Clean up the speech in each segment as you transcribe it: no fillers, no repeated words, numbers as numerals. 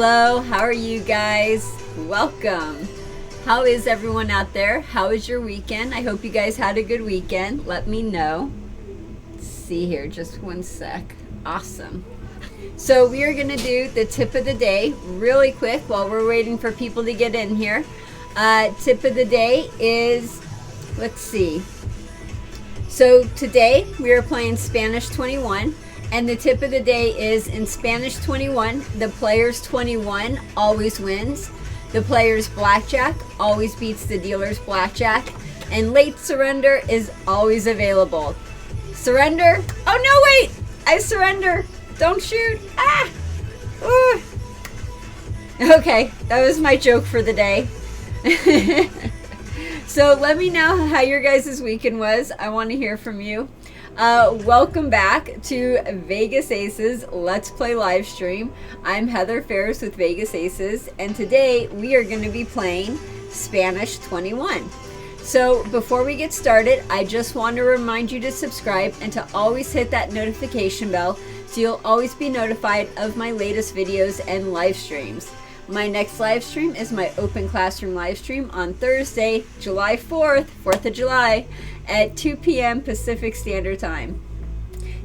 Hello, how are you guys? Welcome. How is everyone out there? How was your weekend? I hope you guys had a good weekend. Let me know. Let's see here, just one sec. Awesome. So we are going to do the tip of the day really quick while we're waiting for people to get in here. Tip of the day is, let's see. So today we are playing Spanish 21. And the tip of the day is, in Spanish 21, the player's 21 always wins. The player's blackjack always beats the dealer's blackjack. And late surrender is always available. Surrender? Oh no, wait! I surrender! Don't shoot! Ah! Ooh. Okay, that was my joke for the day. So let me know how your guys' weekend was. I want to hear from you. Welcome back to Vegas Aces Let's Play live stream. I'm Heather Ferris with Vegas Aces, and today we are going to be playing Spanish 21. So before we get started, I just want to remind you to subscribe and to always hit that notification bell so you'll always be notified of my latest videos and live streams. My next live stream is my open classroom live stream on Thursday, July 4th, 4th of July, at 2 p.m. Pacific Standard Time.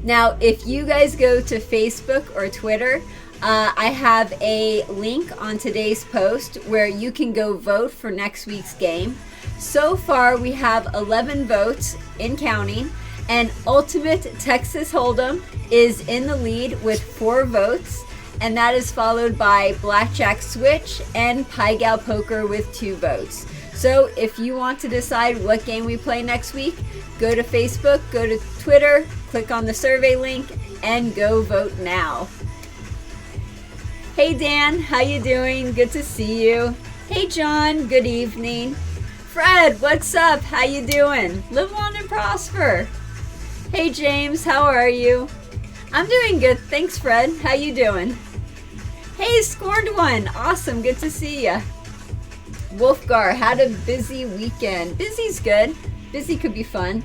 Now, if you guys go to Facebook or Twitter, I have a link on today's post where you can go vote for next week's game. So far, we have 11 votes in counting, and Ultimate Texas Hold'em is in the lead with 4 votes. And that is followed by Blackjack Switch and Pie Gal Poker with 2 votes. So if you want to decide what game we play next week, go to Facebook, go to Twitter, click on the survey link, and go vote now. Hey Dan, how you doing? Good to see you. Hey John, good evening. Fred, what's up? How you doing? Live long and prosper. Hey James, how are you? I'm doing good, thanks Fred. How you doing? Hey Scorned One, awesome, good to see ya. Wolfgar, had a busy weekend. Busy's good. Busy could be fun.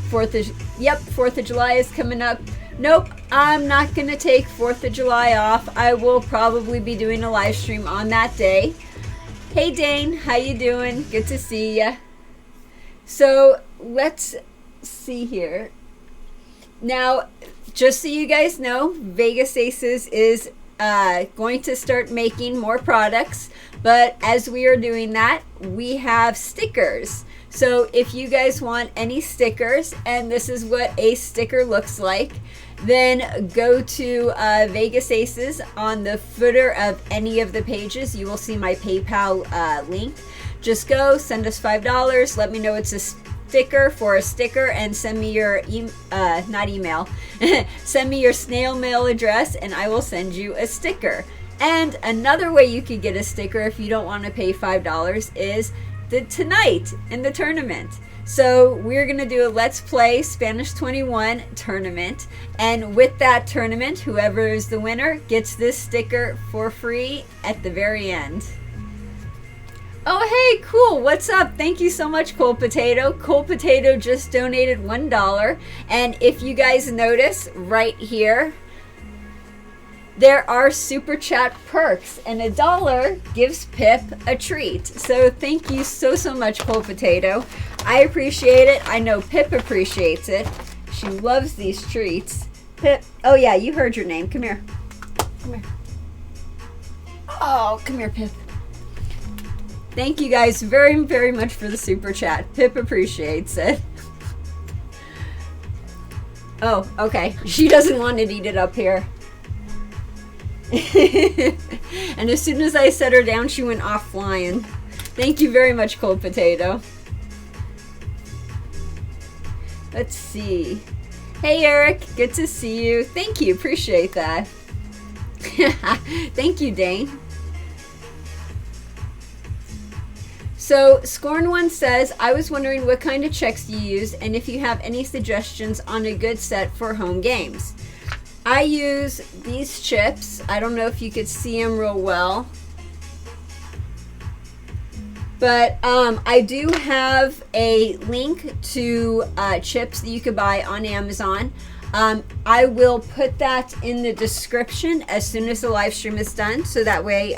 4th of July is coming up. Nope, I'm not gonna take 4th of July off. I will probably be doing a live stream on that day. Hey Dane, how you doing? Good to see ya. So let's see here. Now, just so you guys know, Vegas Aces is going to start making more products, but as we are doing that, we have stickers. So if you guys want any stickers, and this is what a sticker looks like, then go to Vegas Aces. On the footer of any of the pages, you will see my PayPal link. Just go, send us $5, let me know it's a sticker for a sticker, and send me your send me your snail mail address, and I will send you a sticker. And another way you could get a sticker if you don't want to pay $5 is tonight in the tournament. So we're gonna do a Let's Play Spanish 21 tournament, and with that tournament, whoever is the winner gets this sticker for free at the very end. Oh, hey, cool. What's up? Thank you so much, Cold Potato. Cold Potato just donated $1. And if you guys notice right here, there are super chat perks, and $1 gives Pip a treat. So thank you so much, Cold Potato. I appreciate it. I know Pip appreciates it. She loves these treats. Pip, oh yeah, you heard your name. Come here. Come here. Oh, come here, Pip. Thank you guys very much for the super chat. Pip appreciates it. Oh, okay. She doesn't want to eat it up here. And as soon as I set her down, she went off flying. Thank you very much, Cold Potato. Let's see. Hey, Eric. Good to see you. Thank you. Appreciate that. Thank you, Dane. So Scorn One says, I was wondering what kind of checks you use and if you have any suggestions on a good set for home games. I use these chips. I don't know if you could see them real well, but I do have a link to chips that you could buy on Amazon. I will put that in the description as soon as the live stream is done. So that way,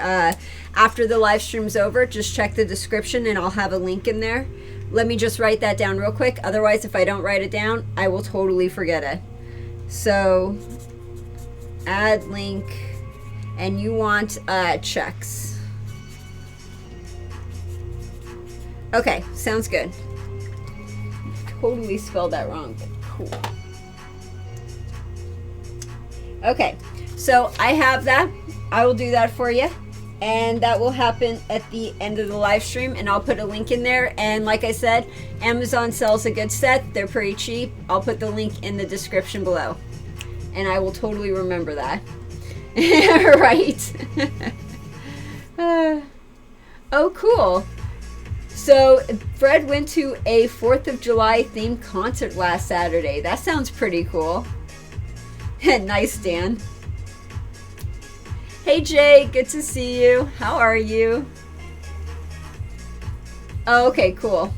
after the live stream's over, just check the description and I'll have a link in there. Let me just write that down real quick. Otherwise, if I don't write it down, I will totally forget it. So, add link, and you want Cheques. Okay, sounds good. Totally spelled that wrong, but cool. Okay, so I have that. I will do that for you. And that will happen at the end of the live stream, and I'll put a link in there. And like I said, Amazon sells a good set. They're pretty cheap. I'll put the link in the description below. And I will totally remember that. Right. Oh, cool. So Fred went to a 4th of July themed concert last Saturday. That sounds pretty cool. Nice, Dan. Hey Jay, good to see you. How are you? Oh, okay, cool.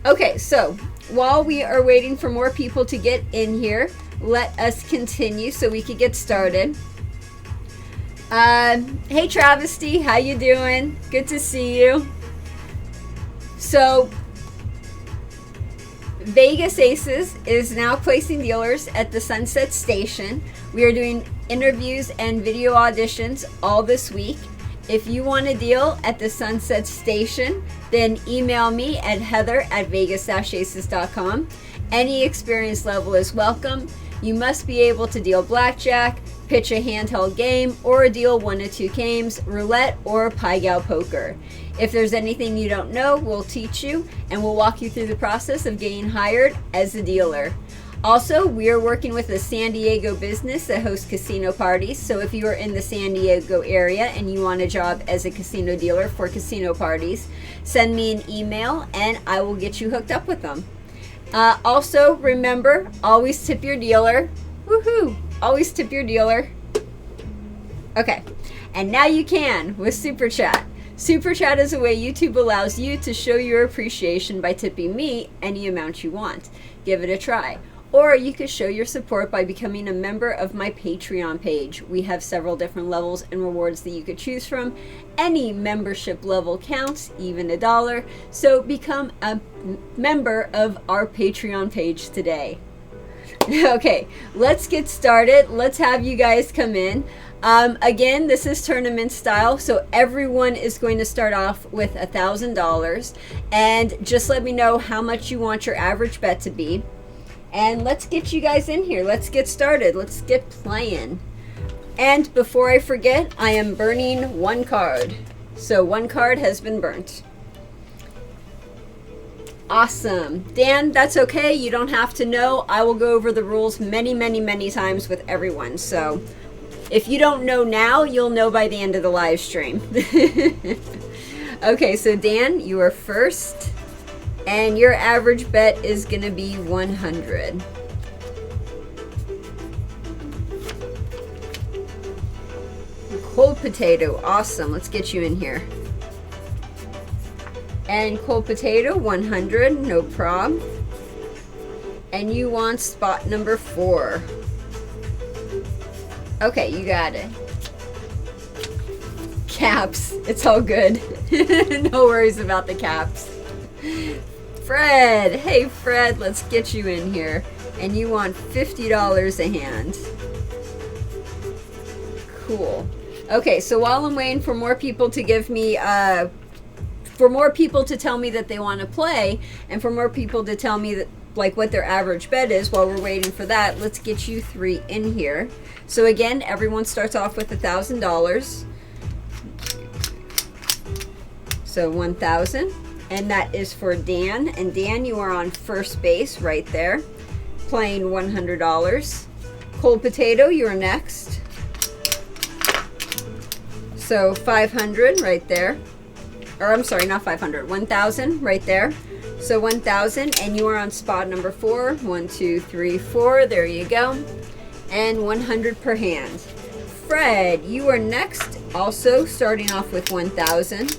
Okay, so while we are waiting for more people to get in here, let us continue so we could get started. Hey Travesty, how you doing? Good to see you. So Vegas Aces is now placing dealers at the Sunset Station. We are doing interviews and video auditions all this week. If you want a deal at the Sunset Station, then email me at heather@vegas-aces.com. Any experience level is welcome. You must be able to deal blackjack, pitch a handheld game, or deal 1 to 2 games, roulette, or Pai Gow poker. If there's anything you don't know, we'll teach you, and we'll walk you through the process of getting hired as a dealer. Also, we are working with a San Diego business that hosts casino parties. So if you are in the San Diego area and you want a job as a casino dealer for casino parties, send me an email and I will get you hooked up with them. Also, remember, always tip your dealer. Woohoo! Always tip your dealer. Okay, and now you can with Super Chat. Super Chat is a way YouTube allows you to show your appreciation by tipping me any amount you want. Give it a try. Or you could show your support by becoming a member of my Patreon page. We have several different levels and rewards that you could choose from. Any membership level counts, even $1. So become a member of our Patreon page today. Okay, let's get started. Let's have you guys come in. Again, this is tournament style, so everyone is going to start off with $1,000. And just let me know how much you want your average bet to be. And let's get you guys in here. Let's get started. Let's get playing. And before I forget, I am burning 1 card. So 1 card has been burnt. Awesome. Dan, that's okay. You don't have to know. I will go over the rules many, many, many times with everyone. So if you don't know now, you'll know by the end of the live stream. Okay, so Dan, you are first. And your average bet is going to be 100. Cold potato. Awesome. Let's get you in here. And cold potato, 100. No problem. And you want spot number 4. Okay, you got it. Caps. It's all good. No worries about the caps. Fred, hey Fred, let's get you in here. And you want $50 a hand. Cool. Okay, so while I'm waiting for more people to give me, for more people to tell me that they want to play, and for more people to tell me that, like, what their average bet is, while we're waiting for that, let's get you 3 in here. So again, everyone starts off with $1,000. So 1,000. And that is for Dan. And Dan, you are on first base right there, playing $100. Cold potato, you're next. So 500 right there. Or I'm sorry, not 500, 1,000 right there. So 1,000, and you are on spot number 4. 1, 2, 3, 4. There you go. And 100 per hand. Fred, you are next, also starting off with 1,000.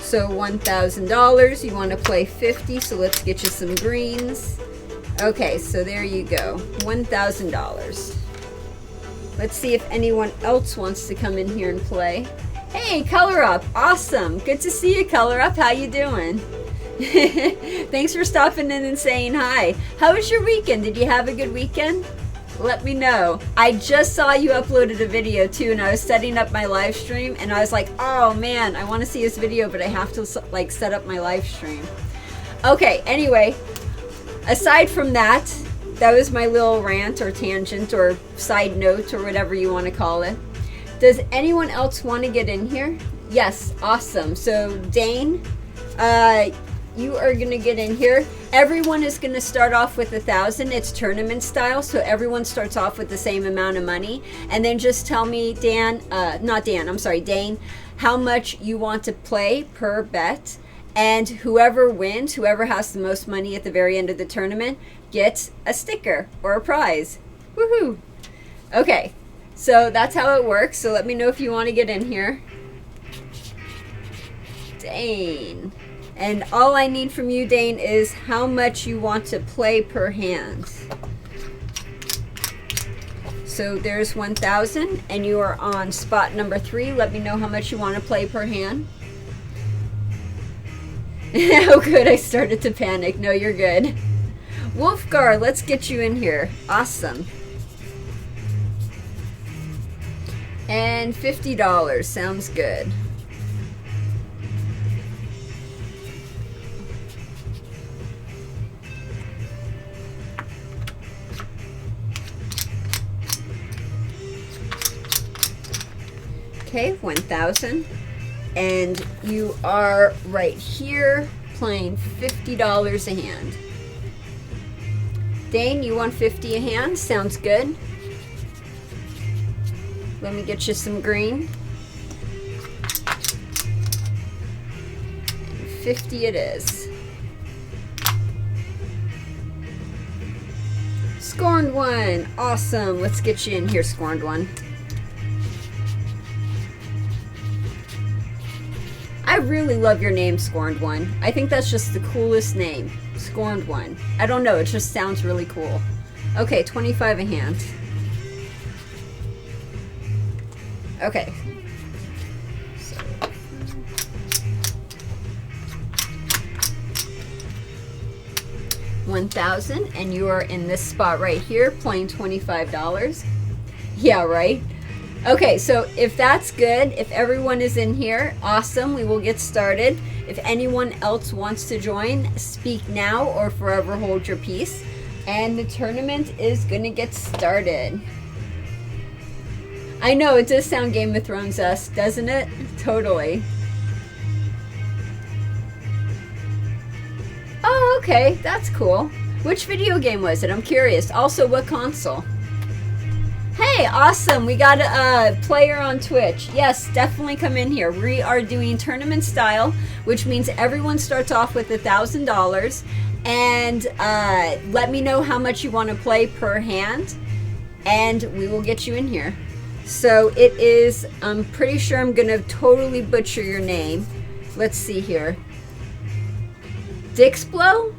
So $1,000, you want to play 50, so let's get you some greens. Okay, so there you go, $1,000. Let's see if anyone else wants to come in here and play. Hey, Color Up, awesome. Good to see you, Color Up. How you doing? Thanks for stopping in and saying hi. How was your weekend? Did you have a good weekend? Let me know. I just saw you uploaded a video too, and I was setting up my live stream, and I was like, oh man, I want to see this video, but I have to like set up my live stream. Okay, anyway, aside from that, that was my little rant or tangent or side note or whatever you want to call it. Does anyone else want to get in here? Yes, awesome. So Dane, you are gonna get in here. Everyone is gonna start off with 1,000. It's tournament style, so everyone starts off with the same amount of money. And then just tell me, Dane, how much you want to play per bet. And whoever wins, whoever has the most money at the very end of the tournament, gets a sticker or a prize. Woohoo! Okay, so that's how it works. So let me know if you want to get in here. Dane. And all I need from you, Dane, is how much you want to play per hand. So there's 1,000, and you are on spot number 3. Let me know how much you want to play per hand. Oh good, I started to panic. No, you're good. Wolfgar, let's get you in here. Awesome. And $50, sounds good. Okay, 1,000. And you are right here playing $50 a hand. Dane, you want 50 a hand? Sounds good. Let me get you some green. And 50 it is. Scorned One, awesome. Let's get you in here, Scorned One. I really love your name, Scorned One. I think that's just the coolest name, Scorned One. I don't know, it just sounds really cool. Okay, 25 a hand. Okay. So, 1,000, and you are in this spot right here, playing $25. Yeah, right? Okay, so if that's good, if everyone is in here, awesome, we will get started. If anyone else wants to join, speak now or forever hold your peace. And the tournament is gonna get started. I know, it does sound Game of Thrones-esque, doesn't it? Totally. Oh, okay, that's cool. Which video game was it? I'm curious. Also, what console? Hey, awesome. We got a player on Twitch. Yes, definitely come in here. We are doing tournament style, which means everyone starts off with $1,000. And let me know how much you want to play per hand, and we will get you in here. So it is, I'm pretty sure I'm going to totally butcher your name. Let's see here. Dixblow?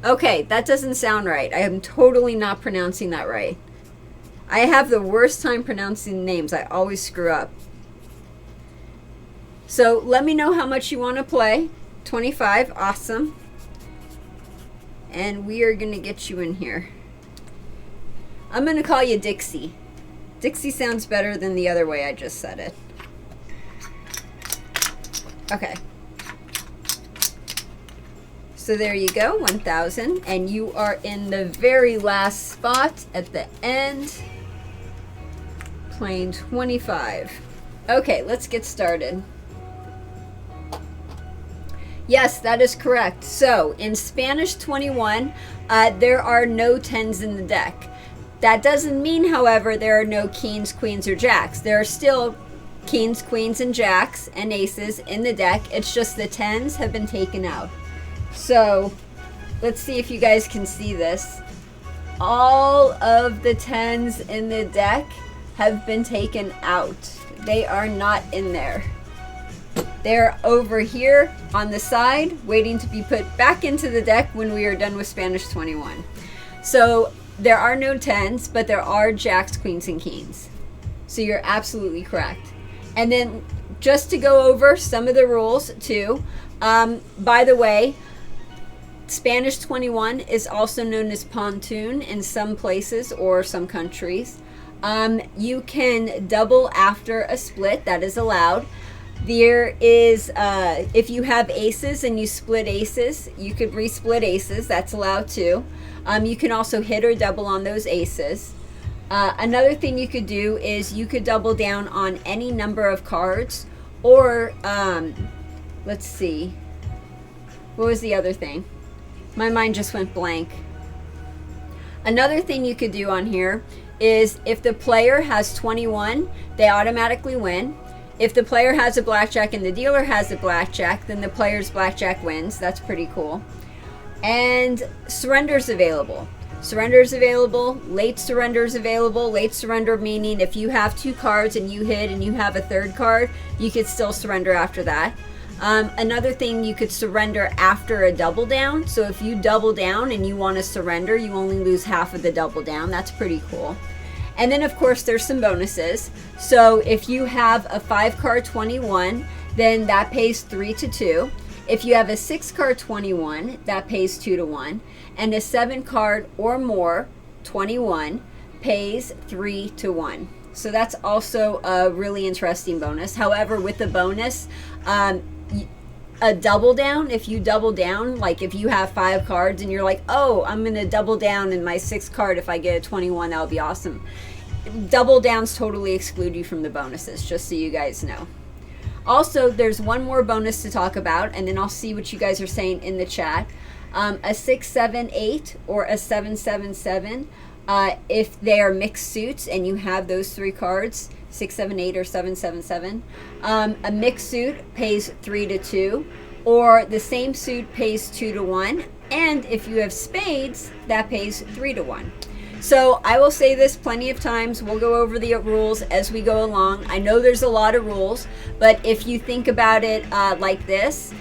Okay, that doesn't sound right. I am totally not pronouncing that right. I have the worst time pronouncing names. I always screw up. So let me know how much you want to play. 25, awesome. And we are going to get you in here. I'm going to call you Dixie. Dixie sounds better than the other way I just said it. Okay. So there you go, 1,000. And you are in the very last spot at the end, playing 25. Okay, let's get started. Yes, that is correct. So in Spanish 21, there are no 10s in the deck. That doesn't mean, however, there are no kings, queens, or jacks. There are still kings, queens, and jacks and aces in the deck. It's just the 10s have been taken out. So let's see if you guys can see this. All of the 10s in the deck have been taken out. They are not in there. They're over here on the side, waiting to be put back into the deck when we are done with Spanish 21. So there are no 10s, but there are jacks, queens, and kings. So you're absolutely correct. And then just to go over some of the rules too, by the way, Spanish 21 is also known as pontoon in some places or some countries. You can double after a split, that is allowed. There is, if you have aces and you split aces, you could resplit aces, that's allowed too. You can also hit or double on those aces. Another thing you could do is you could double down on any number of cards, or let's see, what was the other thing? My mind just went blank. Another thing you could do on here is if the player has 21, they automatically win. If the player has a blackjack and the dealer has a blackjack, then the player's blackjack wins. That's pretty cool. And surrender's available. Surrender's available. Late surrender's available. Late surrender meaning if you have 2 cards and you hit and you have a 3rd card, you could still surrender after that. Another thing, you could surrender after a double down. So if you double down and you want to surrender, you only lose half of the double down. That's pretty cool. And then of course there's some bonuses. So if you have a 5-card 21, then that pays 3-2. If you have a 6-card 21, that pays 2-1. And a 7-card or more 21 pays 3-1. So that's also a really interesting bonus. However, with the bonus, a double down, if you double down, like if you have 5 cards and you're like, oh, I'm going to double down in my 6th card, if I get a 21, that would be awesome. Double downs totally exclude you from the bonuses, just so you guys know. Also, there's one more bonus to talk about, and then I'll see what you guys are saying in the chat. A 6-7-8 or a 7-7-7, if they are mixed suits and you have those 3 cards, 6-7-8 or 7-7-7, a mixed suit pays 3-2, or the same suit pays 2-1, and if you have spades, that pays 3-1. So I will say this plenty of times. We'll go over the rules as we go along. I know there's a lot of rules, but if you think about it like this,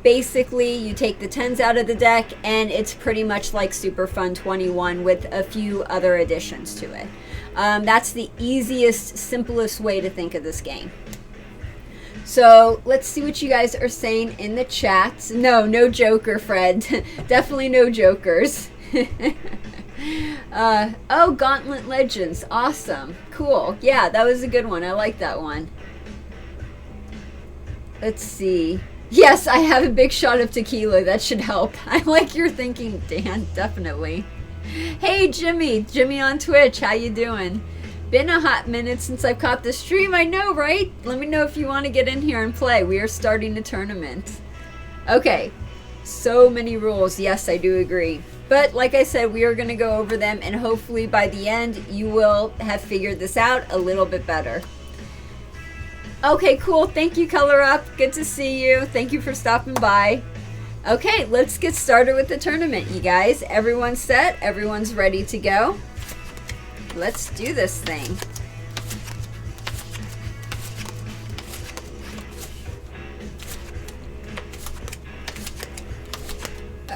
basically you take the 10s out of the deck and it's pretty much like Super Fun 21 with a few other additions to it. That's the easiest, simplest way to think of this game. So let's see what you guys are saying in the chats. No joker, Fred. Definitely no jokers. Oh, Gauntlet Legends. Awesome. Cool. Yeah, that was a good one. I like that one. Let's see. Yes, I have a big shot of tequila. That should help. I like your thinking, Dan. Definitely. Hey, Jimmy. Jimmy on Twitch. How you doing? Been a hot minute since I've caught the stream. I know, right? Let me know if you want to get in here and play. We are starting a tournament. Okay. So many rules. Yes, I do agree. But like I said, we are going to go over them, and hopefully by the end you will have figured this out a little bit better. Okay, cool. Thank you, Color Up. Good to see you. Thank you for stopping by. Okay, let's get started with the tournament, you guys. Everyone's set. Everyone's ready to go. Let's do this thing.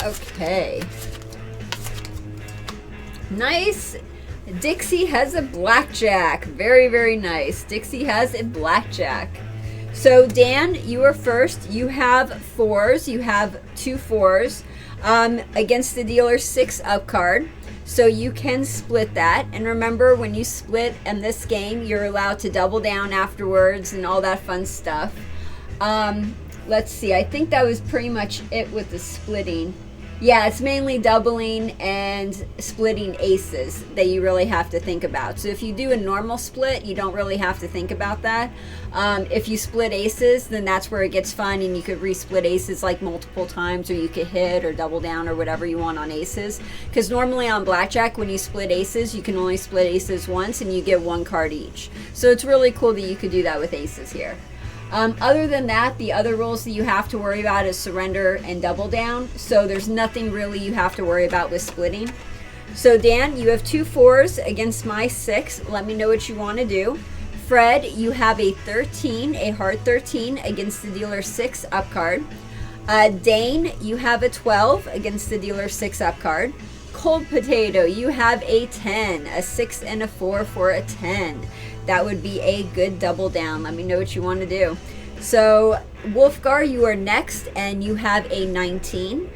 Okay. Nice. Dixie has a blackjack. Very, very nice. Dixie has a blackjack. So Dan, you are first. You have 4s. You have 2 4s against the dealer's 6 up card. So you can split that. And remember, when you split in this game, you're allowed to double down afterwards and all that fun stuff. Let's see. I think that was pretty much it with the splitting. Yeah, it's mainly doubling and splitting aces that you really have to think about. So if you do a normal split, you don't really have to think about that. If you split aces, then that's where it gets fun, and you could resplit aces like multiple times, or you could hit or double down or whatever you want on aces. Because normally on blackjack, when you split aces, you can only split aces once and you get 1 card each. So it's really cool that you could do that with aces here. Other than that, the other rules that you have to worry about is surrender and double down. So there's nothing really you have to worry about with splitting. So Dan, you have 2 4s against my 6. Let me know what you want to do. Fred, you have a 13, a hard 13 against the dealer's 6 up card. Dane, you have a 12 against the dealer's 6 up card. Cold Potato, you have a 10, a 6 and a 4 for a 10. That would be a good double down. Let me know what you want to do. So Wolfgar, you are next, and you have a 19.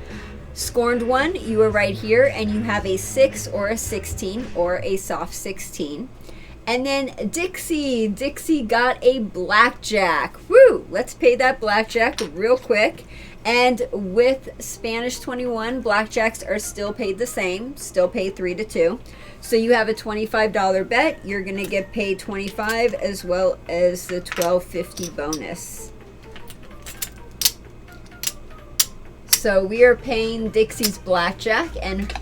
Scorned One, you are right here, and you have a 6 or a 16 or a soft 16. And then Dixie got a blackjack. Woo! Let's pay that blackjack real quick. And with Spanish 21, blackjacks are still paid the same, still paid 3 to 2. So you have a $25 bet. You're going to get paid $25 as well as the $12.50 bonus. So we are paying Dixie's blackjack, and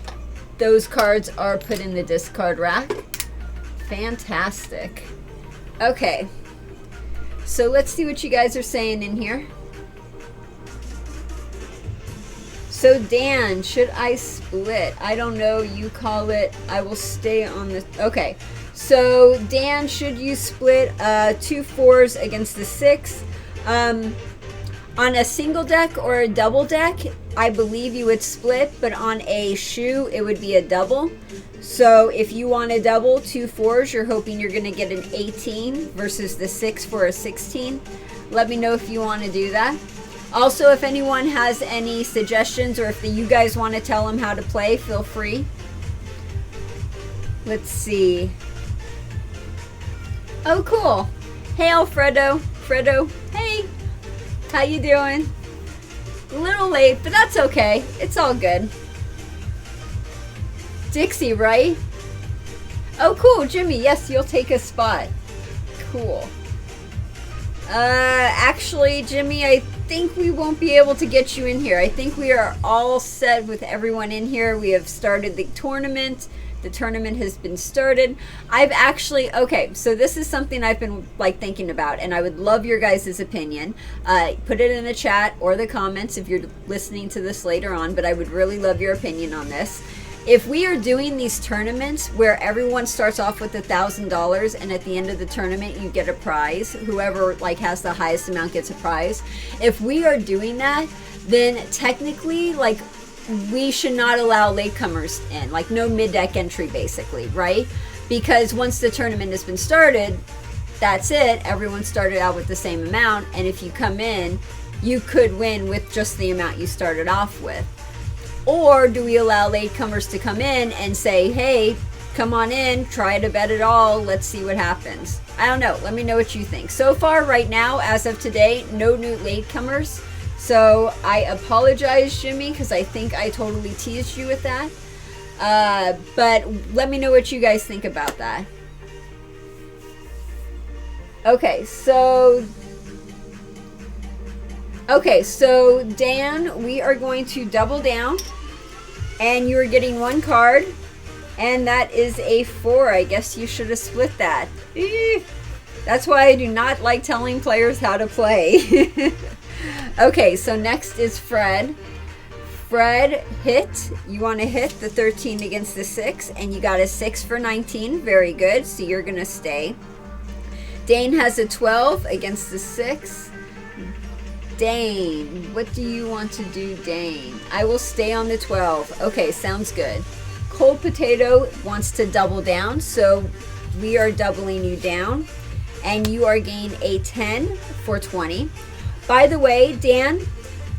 those cards are put in the discard rack. Fantastic. Okay. So let's see what you guys are saying in here. So Dan, should I split? I don't know. You call it. I will stay on the. Okay. So Dan, should you split 2 4s against the 6? On a single deck or a double deck, I believe you would split, but on a shoe, it would be a double. So if you want a double, 2 4s, you're hoping you're going to get an 18 versus the 6 for a 16. Let me know if you want to do that. Also, if anyone has any suggestions, or if you guys want to tell them how to play, feel free. Let's see. Oh, cool. Hey, Alfredo. Fredo. Hey. How you doing? A little late, but that's okay. It's all good. Dixie, right? Oh, cool. Jimmy, yes, you'll take a spot. Cool. Actually, Jimmy, I think we won't be able to get you in here. I think we are all set with everyone in here. We have started the tournament. The tournament has been started. I've actually, okay, so this is something I've been thinking about, and I would love your guys' opinion. Put it in the chat or the comments if you're listening to this later on, but I would really love your opinion on this. If we are doing these tournaments where everyone starts off with $1,000 and at the end of the tournament you get a prize, whoever has the highest amount gets a prize. If we are doing that, then technically we should not allow latecomers in, no mid-deck entry basically, right? Because once the tournament has been started, that's it. Everyone started out with the same amount, and if you come in, you could win with just the amount you started off with. Or do we allow latecomers to come in and say, hey, come on in, try to bet it all, let's see what happens. I don't know. Let me know what you think. So far, right now, as of today, no new latecomers. So I apologize, Jimmy, because I think I totally teased you with that. But let me know what you guys think about that. Okay, so Dan, we are going to double down, and you're getting 1 card, and that is a 4. I guess you should have split that. That's why I do not like telling players how to play. Okay, so next is Fred. Fred, hit. You want to hit the 13 against the 6, and you got a 6 for 19. Very good, so you're going to stay. Dane has a 12 against the 6. Dane, what do you want to do, Dane? I will stay on the 12. Okay, sounds good. Cold Potato wants to double down, so we are doubling you down, and you are getting a 10 for 20. By the way, Dan,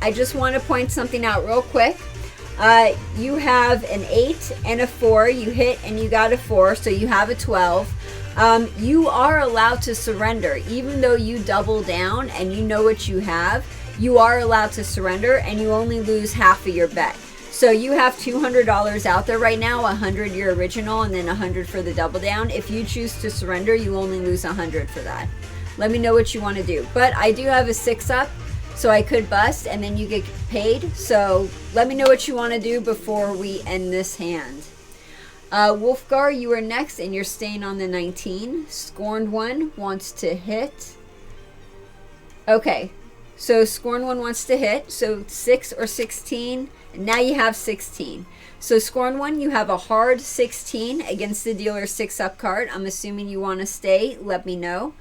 I just want to point something out real quick. You have an 8 and a 4. You hit and you got a 4, so you have a 12. You are allowed to surrender. Even though you double down and you know what you have, you are allowed to surrender, and you only lose half of your bet. So you have $200 out there right now, 100 your original, and then 100 for the double down. If you choose to surrender, you only lose 100 for that. Let me know what you want to do. But I do have a 6 up, so I could bust, and then you get paid. So let me know what you want to do before we end this hand. Wolfgar, you are next, and you're staying on the 19. Scorned One wants to hit. Okay, so Scorned One wants to hit. So 6 or 16. Now you have 16. So Scorned One, you have a hard 16 against the dealer 6-up card. I'm assuming you want to stay. Let me know.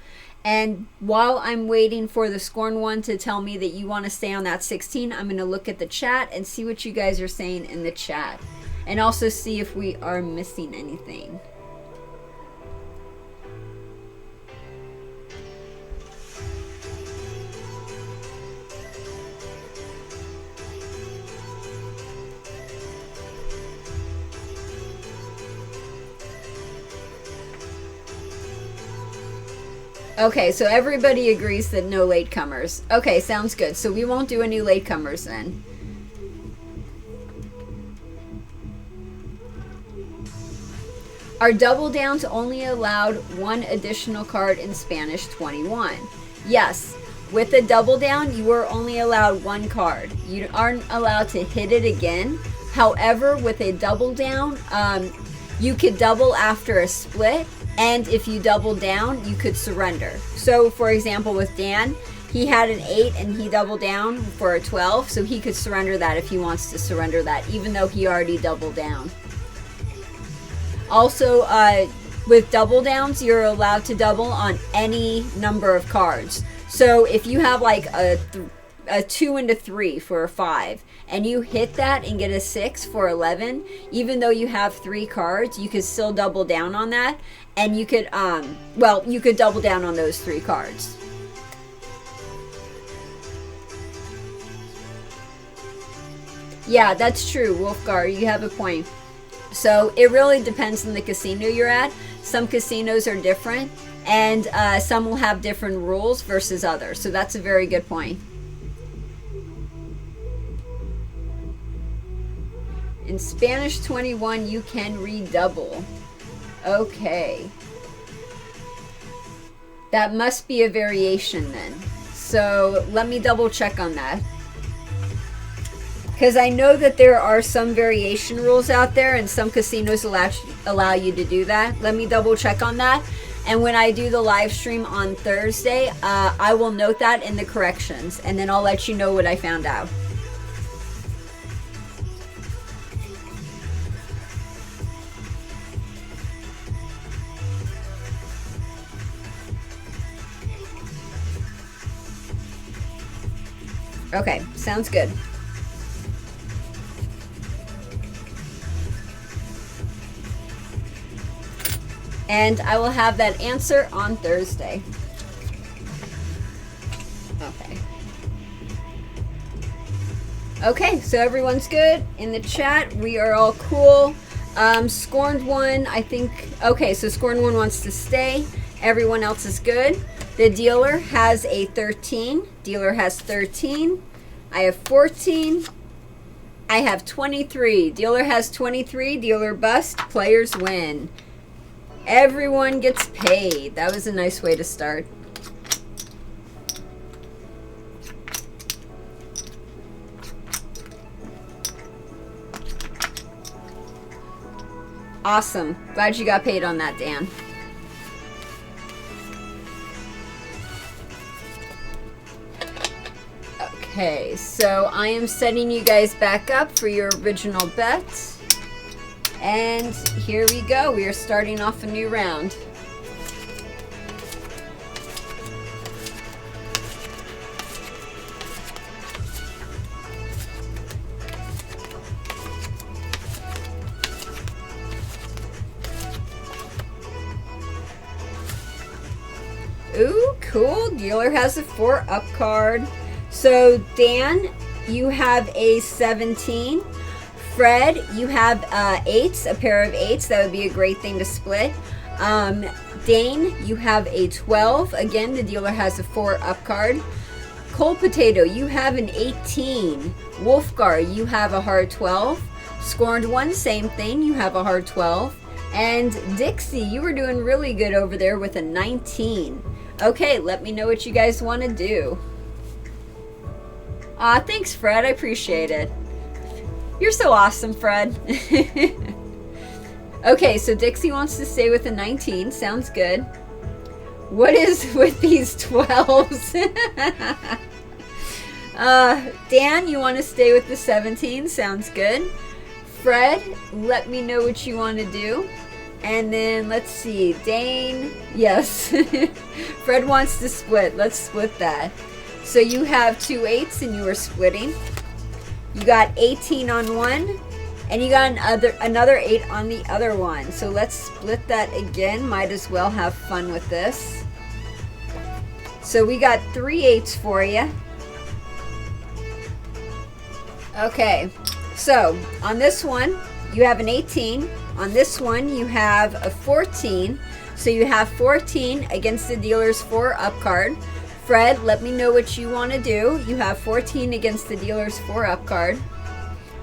And while I'm waiting for the Scorned One to tell me that you want to stay on that 16, I'm going to look at the chat and see what you guys are saying in the chat. and also see if we are missing anything. Okay, so everybody agrees that no latecomers. Okay, sounds good. So we won't do any latecomers then. Are double downs only allowed one additional card in Spanish 21? Yes. With a double down, you are only allowed one card. You aren't allowed to hit it again. However, with a double down, you could double after a split. And if you double down, you could surrender. So, for example, with Dan, he had an 8 and he doubled down for a 12. So he could surrender that if he wants to surrender that, even though he already doubled down. Also, with double downs, you're allowed to double on any number of cards. So if you have like a 2 and a 3 for a 5, and you hit that and get a 6 for 11, even though you have 3 cards, you could still double down on that, and you could, well, you could double down on those 3 cards. Yeah, that's true, Wolfgar, you have a point. So it really depends on the casino you're at. Some casinos are different, and some will have different rules versus others. So that's a very good point. In Spanish 21, you can redouble. Okay. That must be a variation then. So let me double check on that. Because I know that there are some variation rules out there, and some casinos allow you to do that. Let me double check on that. And when I do the live stream on Thursday, I will note that in the corrections, and then I'll let you know what I found out. Okay, sounds good. And I will have that answer on Thursday. Okay. Okay, so everyone's good in the chat. We are all cool. Scorned one, I think. Okay, so Scorned one wants to stay. Everyone else is good. The dealer has a 13. Dealer has 13. I have 14. I have 23. Dealer has 23. Dealer bust. Players win. Everyone gets paid. That was a nice way to start. Awesome. Glad you got paid on that, Dan. Okay, so I am setting you guys back up for your original bet. And here we go. We are starting off a new round. Ooh, cool. Dealer has a 4 up card. So Dan, you have a 17. Fred, you have 8s, a pair of 8s. That would be a great thing to split. Dane, you have a 12. Again, the dealer has a 4 up card. Cold Potato, you have an 18. Wolfgar, you have a hard 12. Scorned one, same thing. You have a hard 12. And Dixie, you were doing really good over there with a 19. Okay, let me know what you guys want to do. Thanks, Fred. I appreciate it. You're so awesome, Fred. Okay, so Dixie wants to stay with a 19. Sounds good. What is with these 12s? Dan, you want to stay with the 17. Sounds good. Fred, let me know what you want to do. And then, let's see. Dane, yes. Fred wants to split. Let's split that. So you have 2 8s and you are splitting. You got 18 on one And you got another 8 on the other one. So let's split that again. Might as well have fun with this. So we got 3 8s for you. Okay, so on this one, you have an 18. On this one, you have a 14. So you have 14 against the dealer's 4 up card. Fred, let me know what you want to do. You have 14 against the dealer's 4 up card.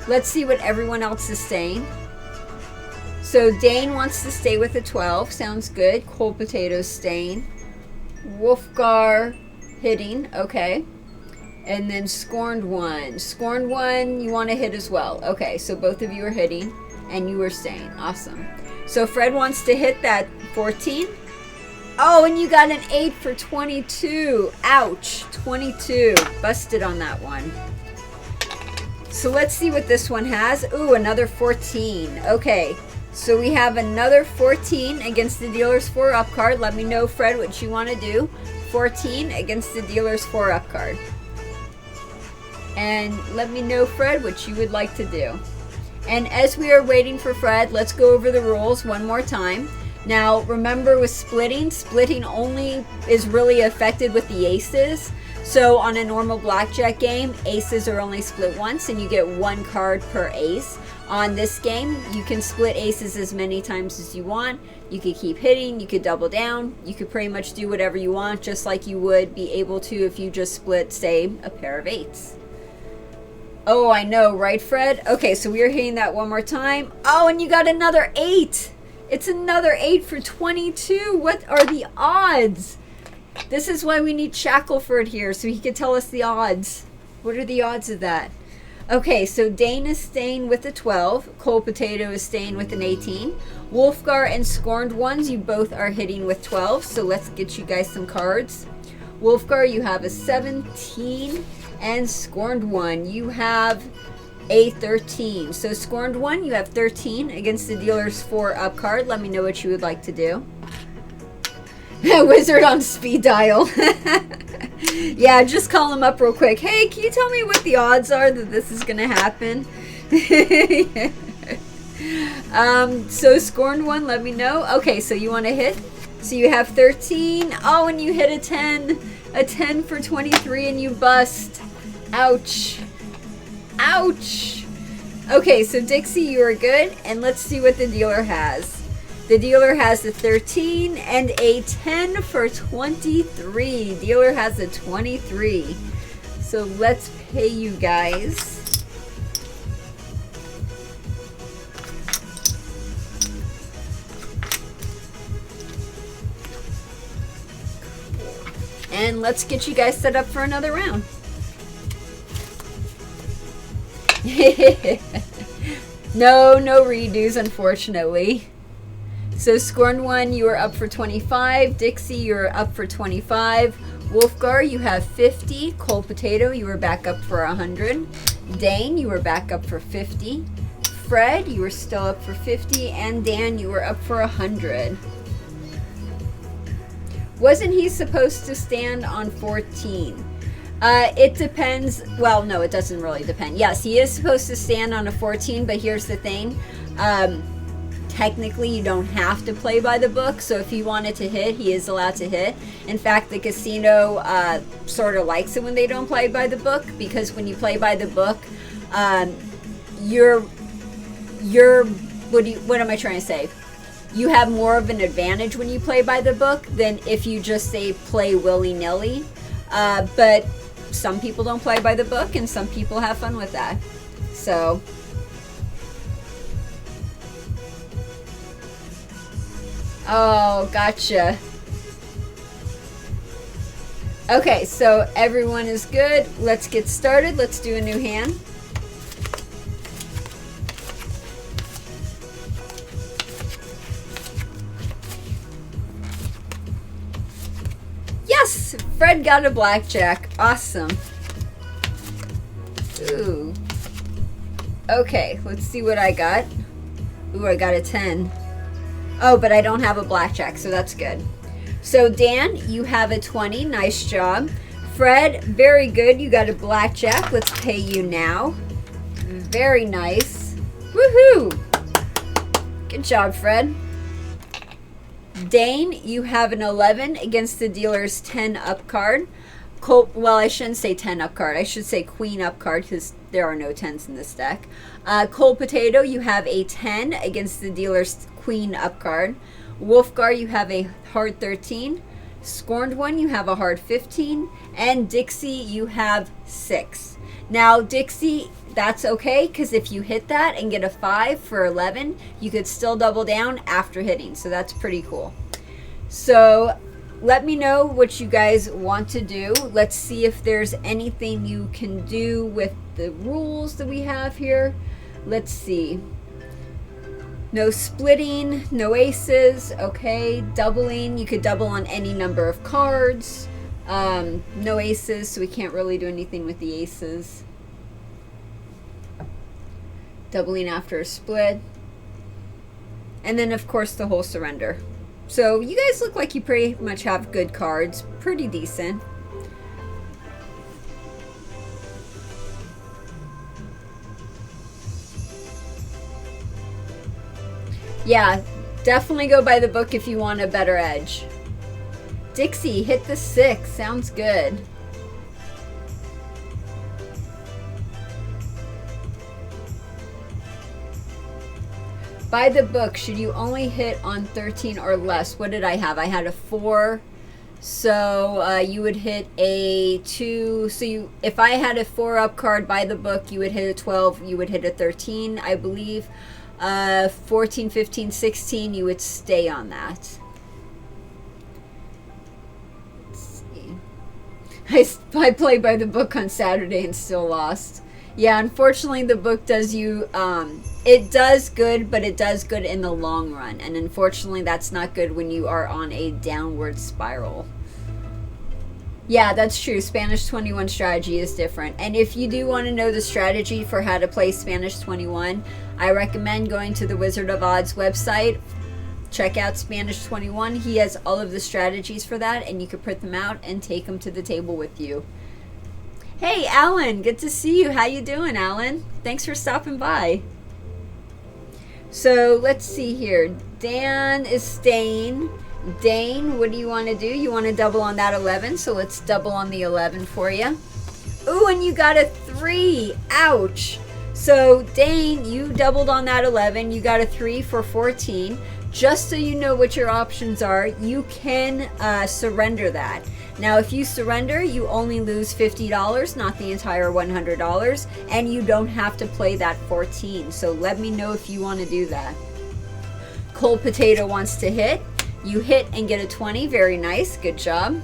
Let's see what everyone else is saying. So Dane wants to stay with a 12. Sounds good. Cold Potatoes staying. Wolfgar hitting. Okay. And then Scorned One. Scorned One, you want to hit as well. Okay, so both of you are hitting and you are staying. Awesome. So Fred wants to hit that 14. Oh, and you got an 8 for 22. Ouch. 22. Busted on that one. So let's see what this one has. Ooh, another 14. Okay, so we have another 14 against the dealer's 4 up card. Let me know, Fred, what you want to do. 14 against the dealer's 4 up card. And let me know, Fred, what you would like to do. And as we are waiting for Fred, let's go over the rules one more time. Now, remember with splitting only is really affected with the aces. So on a normal blackjack game, aces are only split once and you get 1 card per ace. On this game, you can split aces as many times as you want. You could keep hitting, you could double down, you could pretty much do whatever you want, just like you would be able to if you just split, say, a pair of 8s. Oh, I know, right, Fred? Okay, so we are hitting that one more time. Oh, and you got another 8. It's another 8 for 22. What are the odds? This is why we need Shackelford here, so he could tell us the odds. What are the odds of that? Okay, so Dane is staying with a 12. Cold Potato is staying with an 18. Wolfgar and Scorned Ones, you both are hitting with 12. So let's get you guys some cards. Wolfgar, you have a 17. And Scorned One, you have a 13. So Scorned One, you have 13 against the dealer's 4 up card. Let me know what you would like to do. Wizard on speed dial. Yeah, just call him up real quick. Hey, can you tell me what the odds are that this is gonna happen? So Scorned One, let me know. Okay, so you want to hit. So you have 13. Oh, and you hit a 10. A 10 for 23 and you bust. Ouch. Ouch. Okay, so Dixie, you are good. And let's see what the dealer has. The dealer has a 13 and a 10 for 23. Dealer has a 23. So let's pay you guys. And let's get you guys set up for another round. No redos, unfortunately. So Scorned One, you are up for 25. Dixie, you're up for 25. Wolfgar, you have 50. Cold Potato, you are back up for 100. Dane, you are back up for 50. Fred, you are still up for 50. And Dan, you are up for 100. Wasn't he supposed to stand on 14? It depends. Well, no, it doesn't really depend. Yes, he is supposed to stand on a 14, but here's the thing. Technically, you don't have to play by the book, so if he wanted to hit, he is allowed to hit. In fact, the casino sort of likes it when they don't play by the book, because when you play by the book, what am I trying to say? You have more of an advantage when you play by the book than if you just say play willy-nilly. But some people don't play by the book and some people have fun with that. So oh, gotcha. Okay, so everyone is good. Let's get started. Let's do a new hand. Yes! Fred got a blackjack. Awesome. Ooh. Okay, let's see what I got. Ooh, I got a 10. Oh, but I don't have a blackjack, so that's good. So Dan, you have a 20. Nice job. Fred, very good. You got a blackjack. Let's pay you now. Very nice. Woohoo! Good job, Fred. Dane, you have an 11 against the dealer's 10 up card. Well, I shouldn't say 10 up card. I should say queen up card because there are no 10s in this deck. Cold Potato, you have a 10 against the dealer's queen up card. Wolfgar, you have a hard 13. Scorned One, you have a hard 15. And Dixie, you have 6. Now, Dixie, that's okay because if you hit that and get a 5 for 11, you could still double down after hitting. So that's pretty cool. So let me know what you guys want to do. Let's see if there's anything you can do with the rules that we have here. Let's see. No splitting, no aces, okay. Doubling, you could double on any number of cards. No aces, so we can't really do anything with the aces. Doubling after a split. And then, of course, the whole surrender. So you guys look like you pretty much have good cards. Pretty decent. Yeah, definitely go by the book if you want a better edge. Dixie, hit the 6. Sounds good. By the book, should you only hit on 13 or less? What did I have? I had a 4. So you would hit a 2. So if I had a 4 up card by the book, you would hit a 12. You would hit a 13, I believe. 14, 15, 16, you would stay on that. Let's see. I played by the book on Saturday and still lost. Yeah, unfortunately the book does you, it does good, but it does good in the long run. And unfortunately that's not good when you are on a downward spiral. Yeah, that's true. Spanish 21 strategy is different. And if you do want to know the strategy for how to play Spanish 21, I recommend going to the Wizard of Oz website. Check out Spanish 21. He has all of the strategies for that, and you can print them out and take them to the table with you. Hey, Alan. Good to see you. How you doing, Alan? Thanks for stopping by. So, let's see here. Dan is staying. Dane, what do you want to do? You want to double on that 11, so let's double on the 11 for you. Ooh, and you got a 3. Ouch. So, Dane, you doubled on that 11. You got a 3 for 14. Just so you know what your options are, you can surrender that. Now, if you surrender, you only lose $50, not the entire $100, and you don't have to play that 14. So let me know if you want to do that. Cold Potato wants to hit. You hit and get a 20. Very nice. Good job.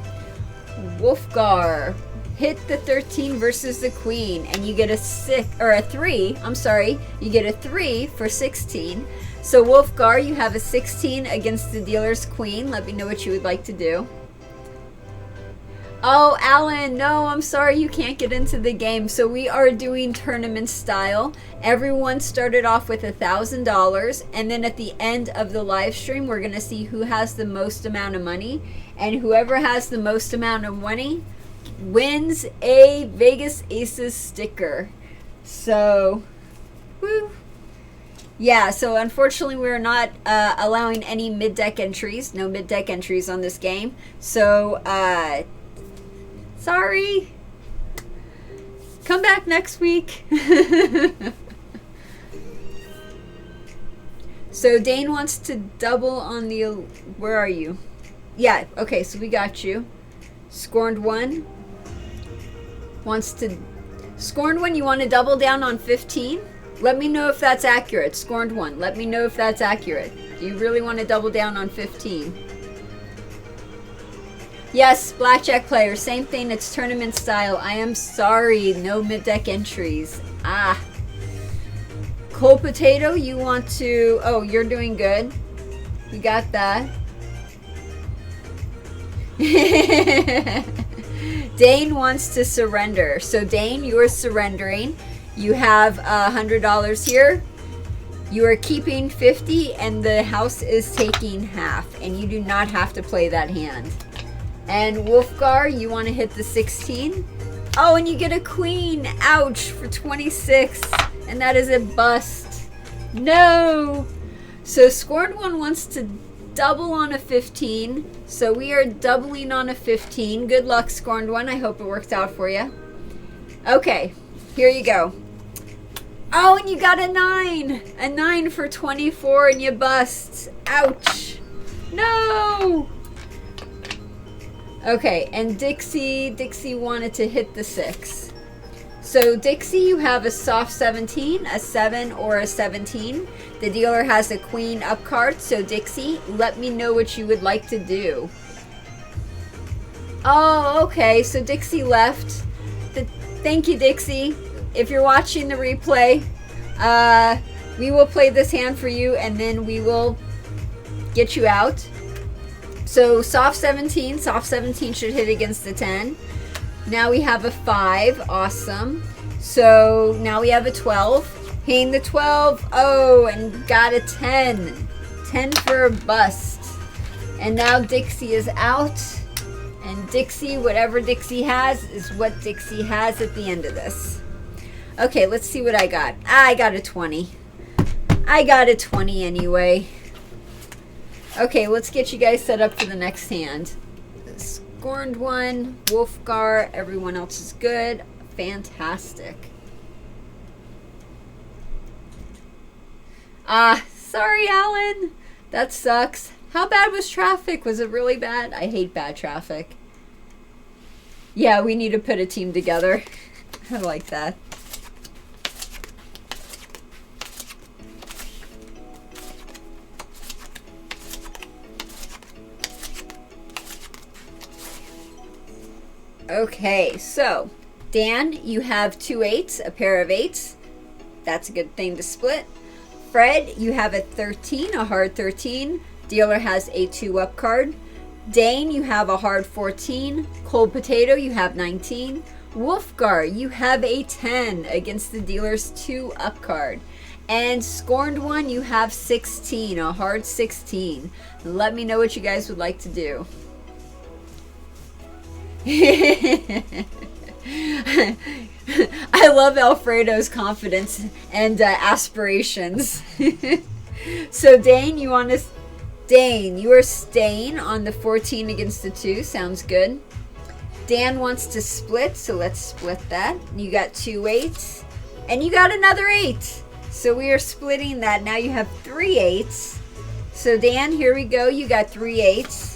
Wolfgar, hit the 13 versus the queen, and you get a 3. I'm sorry. You get a 3 for 16. So Wolfgar, you have a 16 against the dealer's queen. Let me know what you would like to do. Oh, Alan, no, I'm sorry you can't get into the game. So we are doing tournament style. Everyone started off with $1,000, and then at the end of the live stream, we're going to see who has the most amount of money, and whoever has the most amount of money wins a Vegas Aces sticker. So, woo. Yeah, so unfortunately we're not allowing any mid-deck entries. No mid-deck entries on this game. So, sorry. Come back next week. So Dane wants to double on the... Where are you? Yeah, okay, so we got you. Scorned One wants to... Scorned One, you want to double down on 15? Let me know if that's accurate. Scorned One, let me know if that's accurate. Do you really want to double down on 15? Yes, blackjack player, same thing. It's tournament style. I am sorry, no mid-deck entries. Ah. Cold Potato, you want to... Oh, you're doing good. You got that. Dane wants to surrender. So Dane, you are surrendering. You have $100 here. You are keeping 50, and the house is taking half, and you do not have to play that hand. And Wolfgar, you want to hit the 16. Oh, and you get a queen. Ouch, for 26. And that is a bust. No! So Scorned One wants to double on a 15. So we are doubling on a 15. Good luck, Scorned One. I hope it works out for you. Okay, here you go. Oh, and you got a 9. A 9 for 24 and you bust. Ouch. No! Okay, and Dixie wanted to hit the 6. So Dixie, you have a soft 17, a 7, or a 17. The dealer has a queen up card. So Dixie, let me know what you would like to do. Oh, okay. So Dixie left. Thank you, Dixie. If you're watching the replay, we will play this hand for you and then we will get you out. So soft 17 should hit against the 10. Now we have a 5, awesome. So now we have a 12, hitting the 12, oh, and got a 10. 10 for a bust. And now Dixie is out. And Dixie, whatever Dixie has is what Dixie has at the end of this. Okay, let's see what I got. I got a 20. I got a 20 anyway. Okay, let's get you guys set up for the next hand. Scorned One, Wolfgar, everyone else is good. Fantastic. Sorry, Alan. That sucks. How bad was traffic? Was it really bad? I hate bad traffic. Yeah, we need to put a team together. I like that. Okay, so Dan, you have 2 8s, a pair of 8s. That's a good thing to split. Fred, you have a 13, a hard 13. Dealer has a 2-up card. Dane, you have a hard 14. Cold Potato, you have 19. Wolfgar, you have a 10 against the dealer's 2-up card. And Scorned One, you have 16, a hard 16. Let me know what you guys would like to do. I love Alfredo's confidence and aspirations. So Dane, you want to... Dane, you are staying on the 14 against the 2. Sounds good. Dan wants to split, so let's split that. You got 2 8s, and you got another 8. So we are splitting that. Now you have 3 8s. So Dan, here we go. You got 3 8s.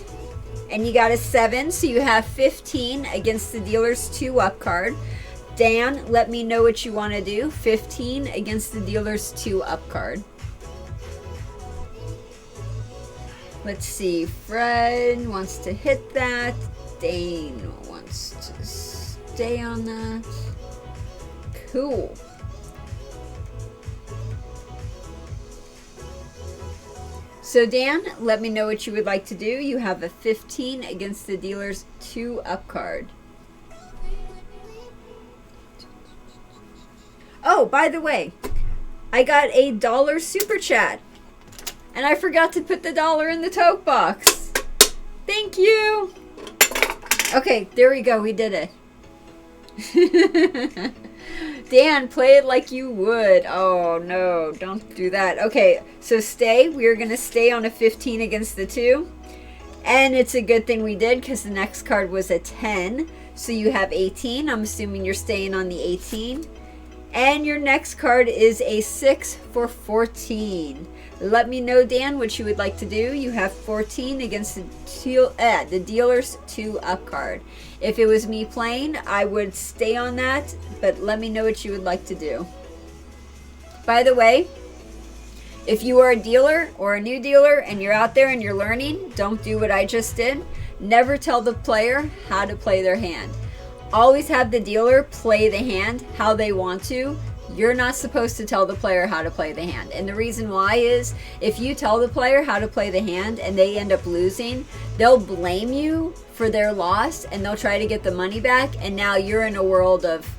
And you got a 7, so you have 15 against the dealer's 2-up card. Dan, let me know what you want to do. 15 against the dealer's 2-up card. Let's see. Fred wants to hit that. Dane wants to stay on that. Cool. So Dan, let me know what you would like to do. You have a 15 against the dealer's 2-up card. Oh, by the way, I got a $1 super chat. And I forgot to put the $1 in the tote box. Thank you. Okay, there we go. We did it. Dan, play it like you would. Oh, no, don't do that. Okay, so stay. We are going to stay on a 15 against the 2. And it's a good thing we did because the next card was a 10. So you have 18. I'm assuming you're staying on the 18. And your next card is a 6 for 14. Let me know, Dan, what you would like to do. You have 14 against the dealer's 2-up card. If it was me playing, I would stay on that, but let me know what you would like to do. By the way, if you are a dealer or a new dealer and you're out there and you're learning, don't do what I just did. Never tell the player how to play their hand. Always have the dealer play the hand how they want to. You're not supposed to tell the player how to play the hand. And the reason why is if you tell the player how to play the hand and they end up losing, they'll blame you for their loss and they'll try to get the money back. And now you're in a world of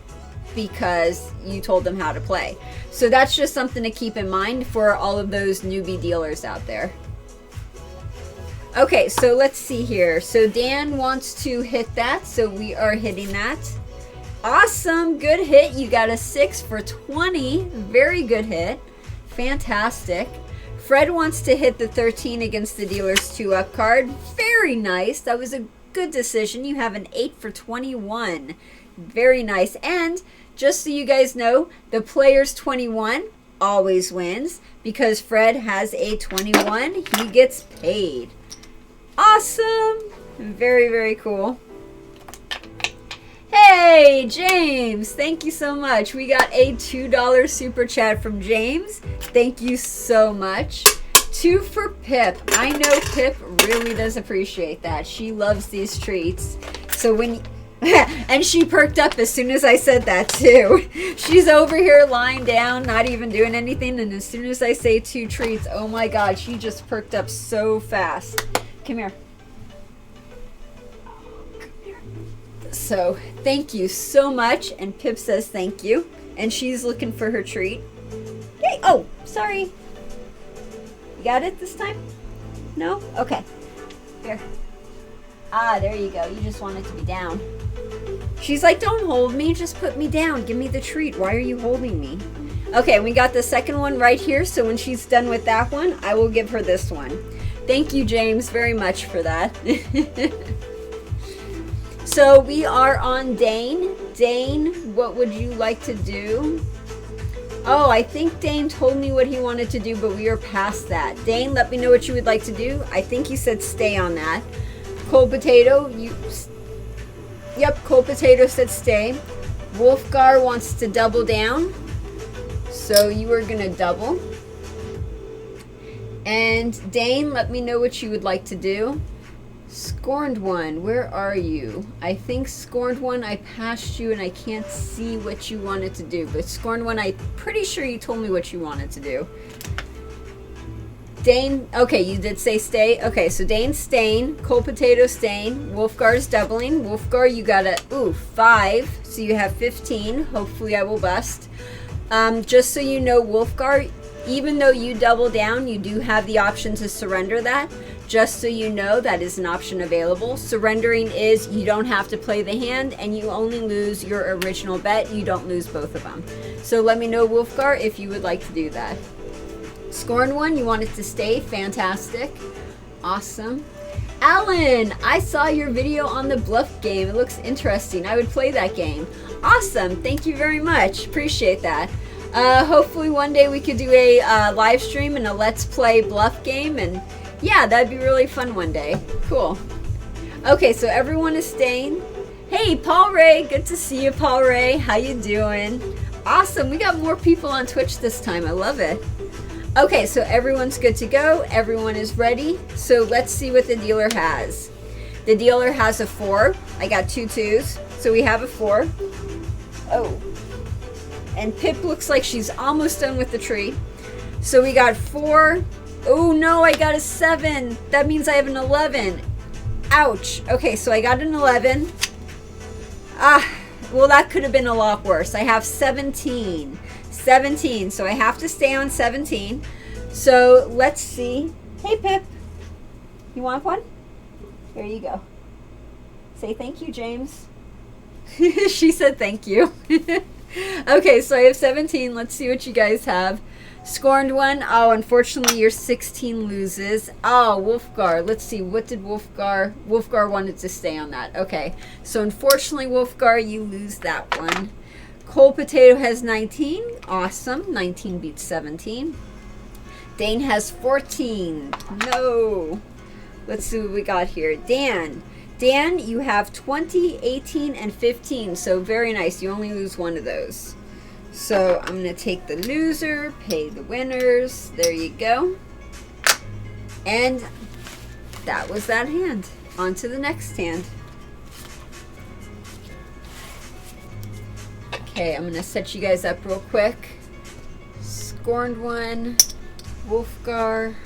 because you told them how to play. So that's just something to keep in mind for all of those newbie dealers out there. Okay, so let's see here. So Dan wants to hit that, so we are hitting that. Awesome, good hit. You got a 6 for 20. Very good hit. fantastic. Fred wants to hit the 13 against the dealer's 2-up card. Very nice. That was a good decision. You have an 8 for 21. Very nice. And just so you guys know, the player's 21 always wins because Fred has a 21. He gets paid. Awesome. Very, very cool. Hey, James. Thank you so much. We got a $2 super chat from James. Thank you so much. 2 for Pip. I know Pip really does appreciate that. She loves these treats. So when... and she perked up as soon as I said that too. She's over here lying down, not even doing anything. And as soon as I say 2 treats, oh my God, she just perked up so fast. Come here. So thank you so much. And Pip says thank you. And she's looking for her treat. Yay. Oh, sorry. You got it this time? No? Okay. Here. Ah, there you go. You just want it to be down. She's like, don't hold me. Just put me down. Give me the treat. Why are you holding me? Okay, we got the second one right here. So when she's done with that one, I will give her this one. Thank you, James, very much for that. So we are on Dane. Dane, what would you like to do? Oh, I think Dane told me what he wanted to do, but we are past that. Dane, let me know what you would like to do. I think you said stay on that. Cold Potato, yep, Cold Potato said stay. Wolfgar wants to double down. So you are going to double. And Dane, let me know what you would like to do. Scorned One, where are you? I think Scorned One, I passed you and I can't see what you wanted to do. But Scorned One, I'm pretty sure you told me what you wanted to do. Dane, okay, you did say stay. Okay, so Dane's staying. Cold Potato staying. Wolfgar's doubling. Wolfgar, you got a, 5. So you have 15. Hopefully I will bust. Just so you know, Wolfgar, even though you double down, you do have the option to surrender that. Just so you know, that is an option available. Surrendering is you don't have to play the hand and you only lose your original bet. You don't lose both of them. So let me know, Wolfgar, if you would like to do that. Scorned One, you wanted to stay. Fantastic. Awesome. Alan, I saw your video on the bluff game. It looks interesting. I would play that game. Awesome. Thank you very much. Appreciate that. Hopefully one day we could do a live stream and a let's play bluff game, and yeah, that'd be really fun one day. Cool. Okay, so everyone is staying. Hey, Paul Ray, good to see you, Paul Ray. How you doing? Awesome, we got more people on Twitch this time. I love it. Okay, so everyone's good to go. Everyone is ready. So let's see what the dealer has. The dealer has a 4. I got 2 2s, so we have a 4. Oh. And Pip looks like she's almost done with the tree. So we got 4. Oh no, I got a 7. That means I have an 11. Ouch. Okay, so I got an 11. Well, that could have been a lot worse. I have 17. 17, so I have to stay on 17. So let's see. Hey, Pip. You want one? Here you go. Say thank you, James. She said thank you. Okay, so I have 17. Let's see what you guys have. Scorned One. Oh, unfortunately, your 16 loses. Oh, Wolfgar. Let's see. What did Wolfgar? Wolfgar wanted to stay on that. Okay. So, unfortunately, Wolfgar, you lose that one. Cold Potato has 19. Awesome. 19 beats 17. Dane has 14. No. Let's see what we got here. Dan. Dan, you have 20, 18, and 15. So, very nice. You only lose one of those. So I'm going to take the loser, pay the winners. There you go. And that was that hand. On to the next hand. Okay, I'm going to set you guys up real quick. Scorned One, Wolfgar.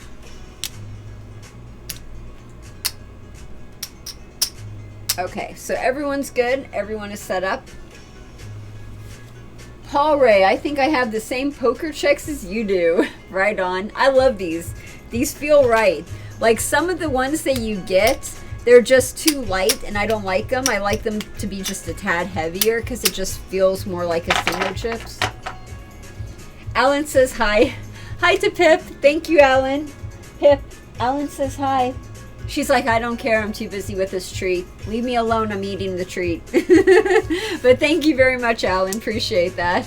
Okay, so everyone's good. Everyone is set up. Paul Ray, I think I have the same poker checks as you do. Right on. I love these. These feel right. Like some of the ones that you get, they're just too light and I don't like them. I like them to be just a tad heavier because it just feels more like a casino chips. Alan says hi. Hi to Pip. Thank you, Alan. Pip, Alan says hi. She's like, I don't care. I'm too busy with this treat. Leave me alone. I'm eating the treat. But thank you very much, Alan. Appreciate that.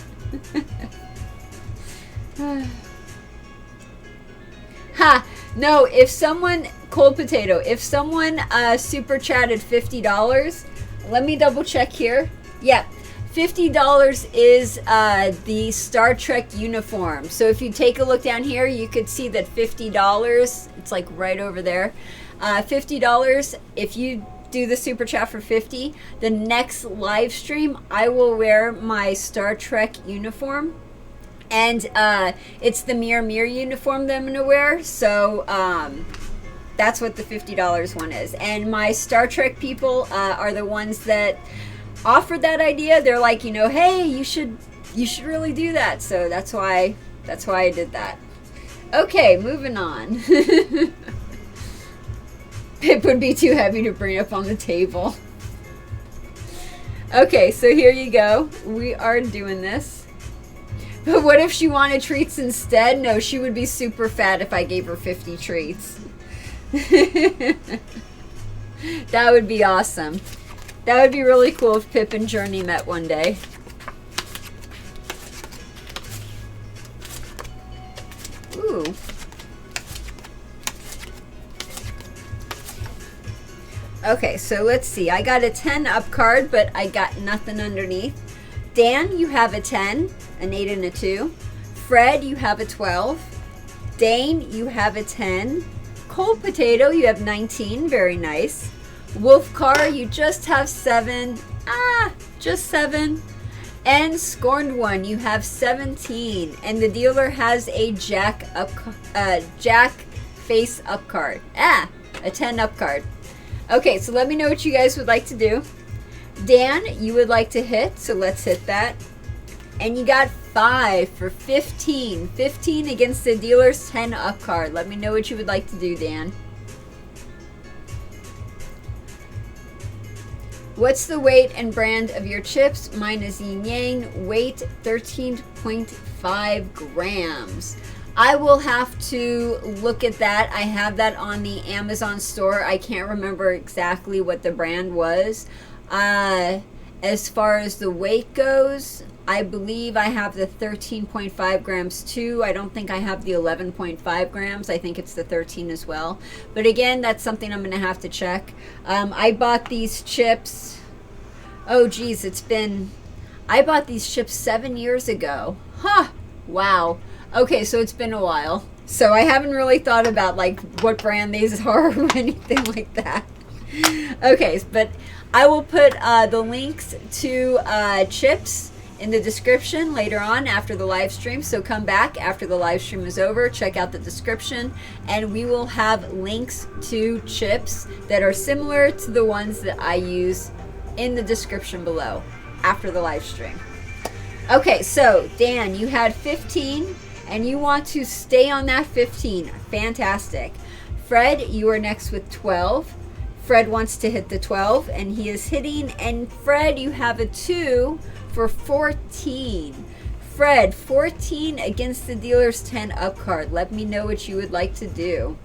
Ha! No, if someone, cold potato, if someone super chatted $50, let me double check here. Yeah, $50 is the Star Trek uniform. So if you take a look down here, you could see that $50, it's like right over there. $50, if you do the super chat for 50, the next live stream, I will wear my Star Trek uniform. And it's the Mirror uniform that I'm going to wear. So that's what the $50 one is. And my Star Trek people are the ones that offered that idea. They're like, you know, hey, you should really do that. So that's why I did that. Okay, moving on. Pip would be too heavy to bring up on the table. Okay, so here you go. We are doing this. But what if she wanted treats instead? No, she would be super fat if I gave her 50 treats. That would be awesome. That would be really cool if Pip and Journey met one day. Ooh. Okay, so let's see. I got a 10 up card, but I got nothing underneath. Dan, you have a 10, an 8 and a 2. Fred, you have a 12. Dane, you have a 10. Cold Potato, you have 19, very nice. Wolfcar, you just have 7. Just 7. And Scorned One, you have 17. And the dealer has a Jack face up card. A 10 up card. Okay, so let me know what you guys would like to do. Dan, you would like to hit, so let's hit that. And you got 5 for 15. 15 against the dealer's 10 up card. Let me know what you would like to do, Dan. What's the weight and brand of your chips? Mine is Yin Yang. Weight 13.5 grams. I will have to look at that. I have that on the Amazon store. I can't remember exactly what the brand was. As far as the weight goes, I believe I have the 13.5 grams too. I don't think I have the 11.5 grams. I think it's the 13 as well. But again, that's something I'm going to have to check. I bought these chips. Oh geez, I bought these chips 7 years ago. Huh. Wow. Okay, so it's been a while. So I haven't really thought about like what brand these are or anything like that. Okay, but I will put the links to chips in the description later on after the live stream. So come back after the live stream is over, check out the description, and we will have links to chips that are similar to the ones that I use in the description below after the live stream. Okay, so Dan, you had 15 and you want to stay on that 15. Fantastic. Fred, you are next with 12. Fred wants to hit the 12 and he is hitting. And Fred, you have a 2 for 14. Fred, 14 against the dealer's 10 up card. Let me know what you would like to do.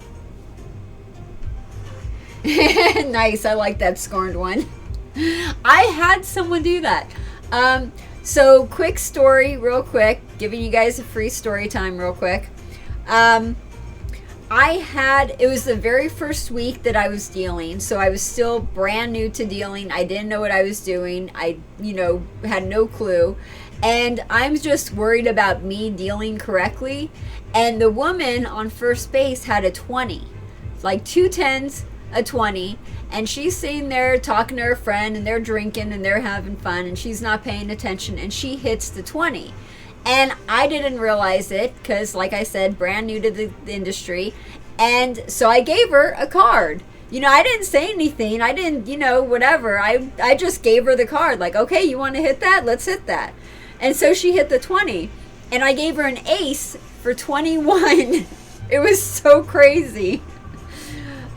Nice, I like that Scorned One. I had someone do that. So quick story, real quick, giving you guys a free story time real quick. It was the very first week that I was dealing, so I was still brand new to dealing. I didn't know what I was doing. I, had no clue. And I'm just worried about me dealing correctly. And the woman on first base had a 20, like 2 10s, a 20. And she's sitting there talking to her friend, and they're drinking and they're having fun, and she's not paying attention, and she hits the 20. And I didn't realize it because, like I said, brand new to the industry. And so I gave her a card. I didn't say anything. I didn't, whatever. I just gave her the card. Like, okay, you want to hit that? Let's hit that. And so she hit the 20. And I gave her an ace for 21. It was so crazy.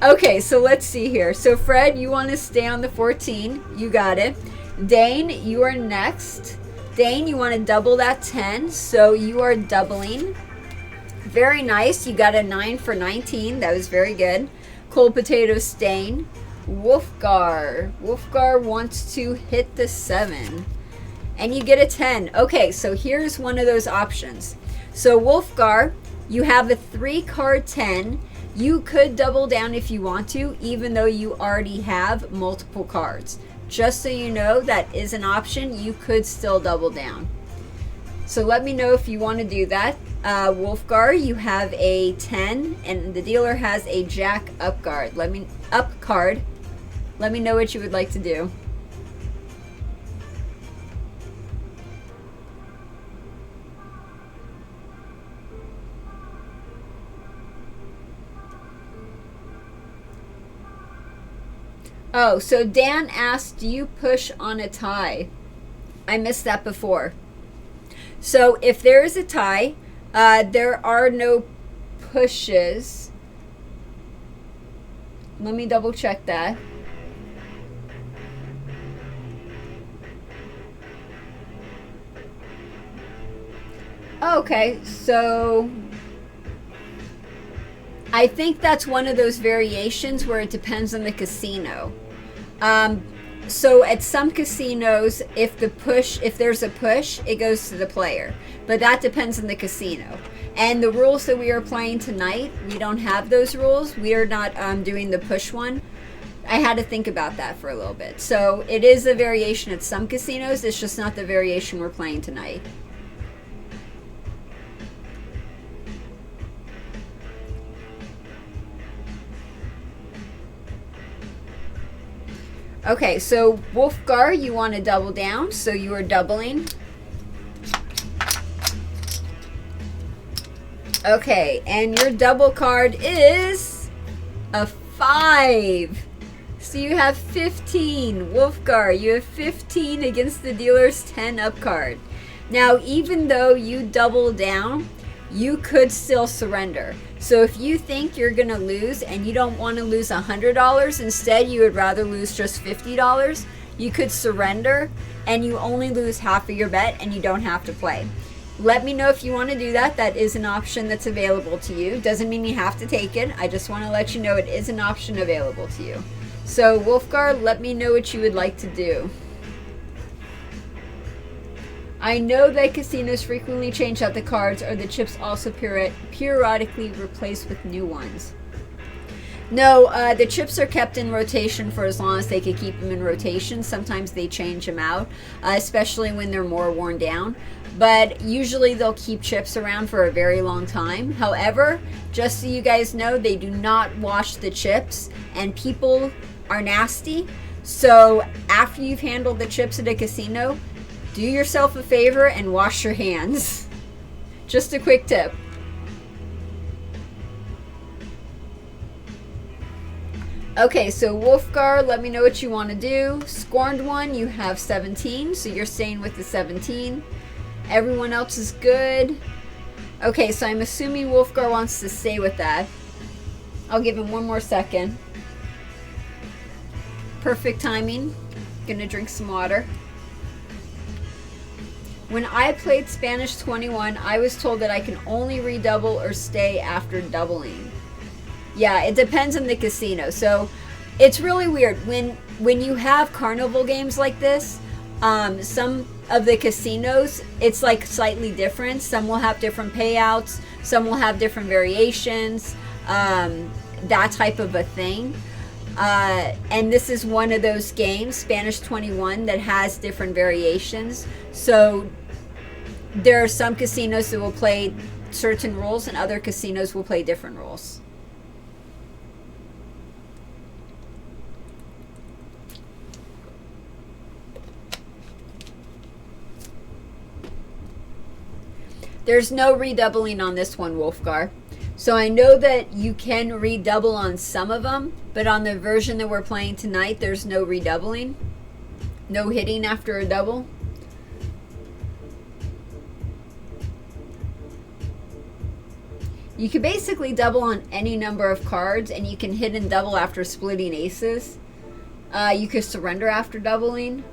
Okay, so let's see here. So Fred, you want to stay on the 14. You got it. Dane, you are next. Dane, you want to double that 10. So you are doubling Very nice. You got a 9 for 19. That was very good. Cold Potato Stain. Wolfgar. Wolfgar wants to hit the 7. And you get a 10. Okay, so here's one of those options. So Wolfgar, you have a 3-card 10. You could double down if you want to, even though you already have multiple cards. Just so you know, that is an option. You could still double down. So let me know if you want to do that. Wolfgar, you have a 10, and the dealer has a Jack up card. Let me know what you would like to do. Oh, so Dan asked, do you push on a tie? I missed that before. So if there is a tie, there are no pushes. Let me double check that. Okay, so I think that's one of those variations where it depends on the casino. So at some casinos, if there's a push, it goes to the player. But that depends on the casino. And the rules that we are playing tonight, we don't have those rules. We are not doing the push one. I had to think about that for a little bit. So it is a variation at some casinos. It's just not the variation we're playing tonight. Okay, so Wolfgar, you want to double down, so you are doubling. Okay, and your double card is a 5. So you have 15. Wolfgar, you have 15 against the dealer's 10 up card. Now, even though you double down, you could still surrender. So if you think you're going to lose and you don't want to lose $100, instead you would rather lose just $50, you could surrender and you only lose half of your bet and you don't have to play. Let me know if you want to do that. That is an option that's available to you. Doesn't mean you have to take it. I just want to let you know it is an option available to you. So Wolfgar, let me know what you would like to do. I know that casinos frequently change out the cards, or the chips also periodically replaced with new ones. No, the chips are kept in rotation for as long as they could keep them in rotation. Sometimes they change them out, especially when they're more worn down. But usually they'll keep chips around for a very long time. However, just so you guys know, they do not wash the chips, and people are nasty. So after you've handled the chips at a casino, do yourself a favor and wash your hands. Just a quick tip. Okay, so Wolfgar, let me know what you want to do. Scorned one, you have 17, so you're staying with the 17. Everyone else is good. Okay, so I'm assuming Wolfgar wants to stay with that. I'll give him one more second. Perfect timing. Gonna drink some water. When I played Spanish 21, I was told that I can only redouble or stay after doubling. Yeah, it depends on the casino. So it's really weird. When you have carnival games like this, some of the casinos, it's like slightly different. Some will have different payouts. Some will have different variations. That type of a thing. And this is one of those games, Spanish 21, that has different variations. So there are some casinos that will play certain rules and other casinos will play different rules. There's no redoubling on this one, Wolfgar. So I know that you can redouble on some of them, but on the version that we're playing tonight, there's no redoubling. No hitting after a double. You can basically double on any number of cards, and you can hit and double after splitting aces. You could surrender after doubling.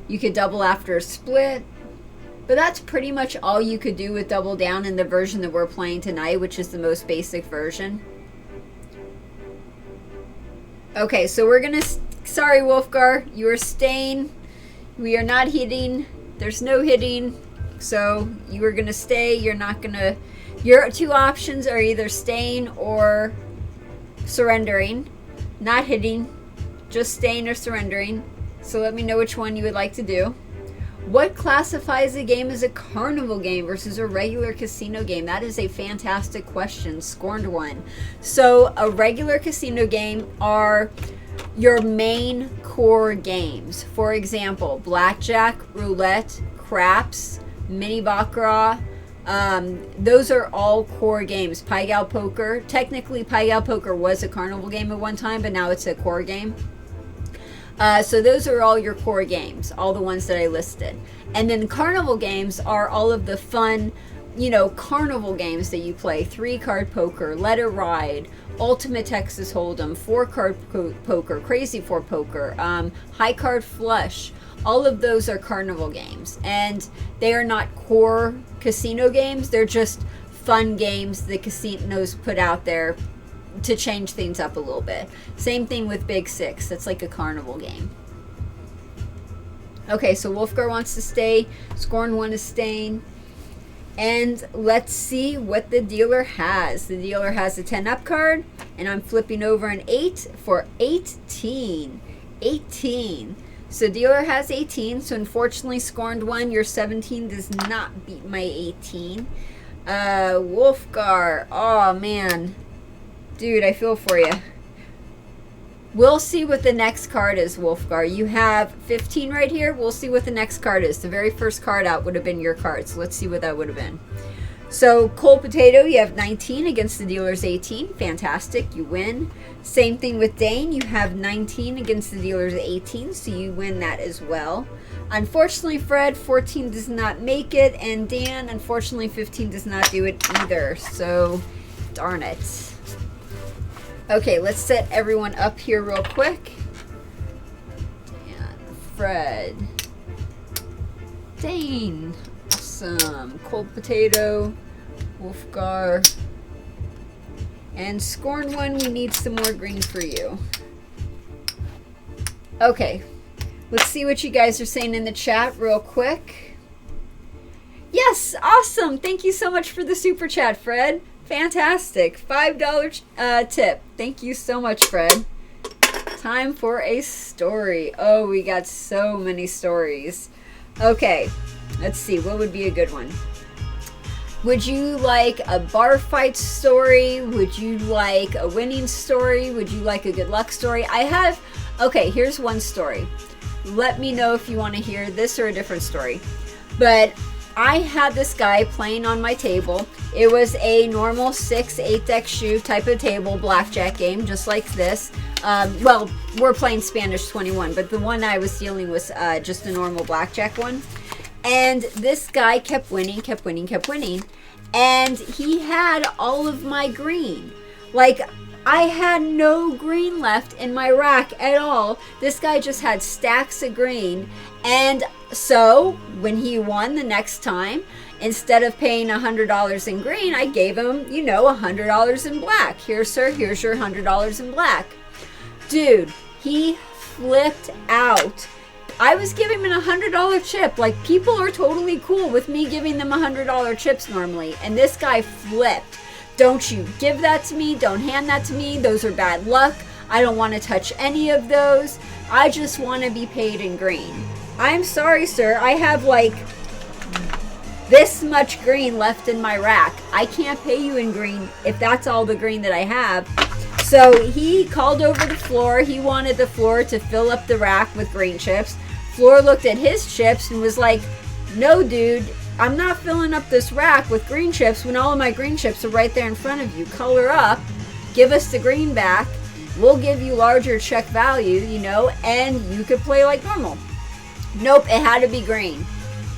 You could double after a split. But that's pretty much all you could do with Double Down in the version that we're playing tonight, which is the most basic version. Okay, so we're gonna, sorry Wolfgar, you are staying. We are not hitting. There's no hitting. So you are gonna stay. You're not gonna, your two options are either staying or surrendering. Not hitting, just staying or surrendering. So let me know which one you would like to do. What classifies a game as a carnival game versus a regular casino game? That is a fantastic question. Scorned one. So a regular casino game are your main core games. For example, blackjack, roulette, craps, mini baccarat. Those are all core games. Pai Gow Poker. Technically, Pai Gow Poker was a carnival game at one time, but now it's a core game. So those are all your core games, all the ones that I listed. And then carnival games are all of the fun, you know, carnival games that you play. 3-card poker, Let It Ride, Ultimate Texas Hold'em, 4-card poker, Crazy 4 poker, high card flush. All of those are carnival games. And they are not core casino games. They're just fun games the casinos put out there to change things up a little bit. Same thing with Big Six. That's like a carnival game. Okay, so Wolfgar wants to stay. Scorn 1 is staying. And let's see what the dealer has. The dealer has a 10-up card, and I'm flipping over an 8 for 18. 18. So dealer has 18, so unfortunately, Scorned 1, your 17 does not beat my 18. Wolfgar, oh man. Dude, I feel for you. We'll see what the next card is, Wolfgar. You have 15 right here. We'll see what the next card is. The very first card out would have been your card. So let's see what that would have been. So Cold Potato, you have 19 against the dealer's 18. Fantastic. You win. Same thing with Dane. You have 19 against the dealer's 18. So you win that as well. Unfortunately, Fred, 14 does not make it. And Dan, unfortunately, 15 does not do it either. So darn it. Okay, let's set everyone up here real quick. Dan, Fred, Dane, awesome, Cold Potato, Wolfgar, and Scorn 1, we need some more green for you. Okay, let's see what you guys are saying in the chat real quick. Yes, awesome, thank you so much for the super chat, Fred. Fantastic. $5 tip. Thank you so much, Fred. Time for a story. Oh, we got so many stories. Okay, let's see. What would be a good one? Would you like a bar fight story? Would you like a winning story? Would you like a good luck story? Okay, here's one story. Let me know if you want to hear this or a different story. But I had this guy playing on my table. It was a normal 6-8 deck shoe type of table blackjack game, just like this. Well, we're playing Spanish 21, but the one I was dealing with just a normal blackjack one. And this guy kept winning, kept winning, kept winning. And he had all of my green. Like, I had no green left in my rack at all. This guy just had stacks of green. And so when he won the next time, instead of paying $100 in green, I gave him, you know, $100 in black. Here, sir, here's your $100 in black. Dude, he flipped out. I was giving him a $100 chip. Like, people are totally cool with me giving them $100 chips normally. And this guy flipped. Don't you give that to me. Don't hand that to me. Those are bad luck. I don't want to touch any of those. I just want to be paid in green. I'm sorry, sir. I have like this much green left in my rack. I can't pay you in green if that's all the green that I have. So he called over the floor. He wanted the floor to fill up the rack with green chips. Floor looked at his chips and was like, no, dude, I'm not filling up this rack with green chips when all of my green chips are right there in front of you. Color up, give us the green back. We'll give you larger check value, you know, and you could play like normal. Nope, it had to be green.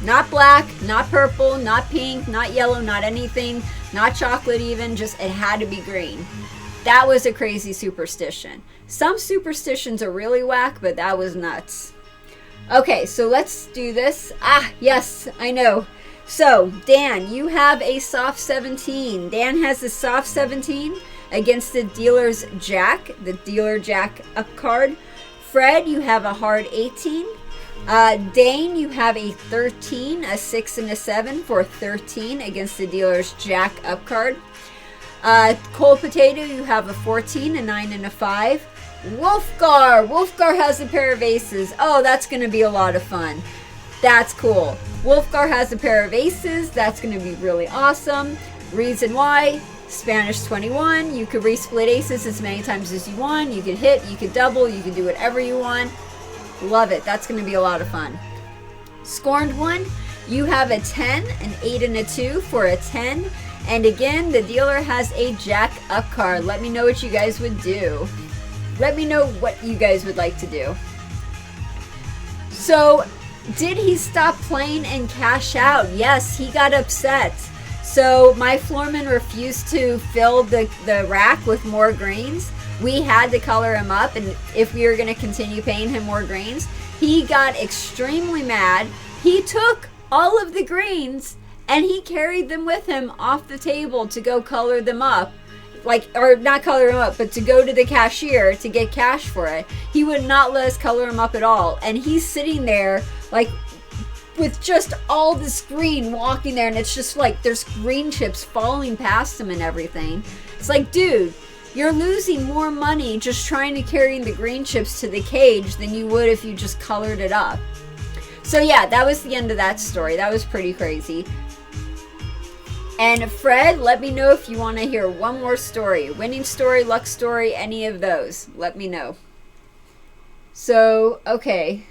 Not black, not purple, not pink, not yellow, not anything, not chocolate even, just it had to be green. That was a crazy superstition. Some superstitions are really whack, but that was nuts. Okay, so let's do this. Ah, yes, I know. So, Dan, you have a soft 17. Dan has a soft 17 against the dealer's jack, the dealer jack up card. Fred, you have a hard 18. Dane, you have a 13, a 6 and a 7 for 13 against the dealer's jack up card. Cold Potato, you have a 14, a 9 and a 5. Wolfgar has a pair of aces. Oh, that's going to be a lot of fun. That's cool. Wolfgar has a pair of aces. That's going to be really awesome. Reason why, Spanish 21. You could resplit aces as many times as you want. You can hit, you can double, you can do whatever you want. Love it. That's going to be a lot of fun. Scorned one, you have a 10, an 8 and a 2 for a 10. And again, the dealer has a jack up card. Let me know what you guys would do. Let me know what you guys would like to do. So, did he stop playing and cash out? Yes, he got upset. So, my floorman refused to fill the rack with more greens. We had to color him up, and if we were going to continue paying him more greens, he got extremely mad. He took all of the greens and he carried them with him off the table to go color them up. Or not color him up, but to go to the cashier to get cash for it. He would not let us color him up at all. And he's sitting there, like, with just all this green walking there, and it's just like there's green chips falling past him and everything. It's like, dude, you're losing more money just trying to carry the green chips to the cage than you would if you just colored it up. So yeah, that was the end of that story. That was pretty crazy. And Fred, let me know if you want to hear one more story. Winning story, luck story, any of those. Let me know. So, okay.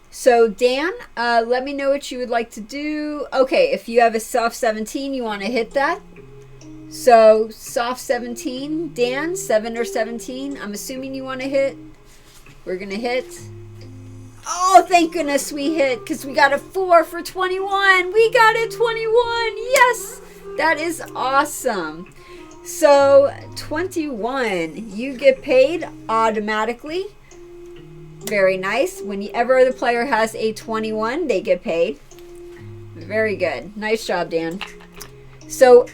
So, Dan, let me know what you would like to do. Okay, if you have a soft 17, you want to hit that. So, soft 17, Dan, 7 or 17. I'm assuming you want to hit. We're going to hit. Oh, thank goodness we hit, because we got a 4 for 21. We got a 21. Yes, that is awesome. So 21, you get paid automatically. Very nice. Whenever the player has a 21, they get paid. Very good. Nice job, Dan. So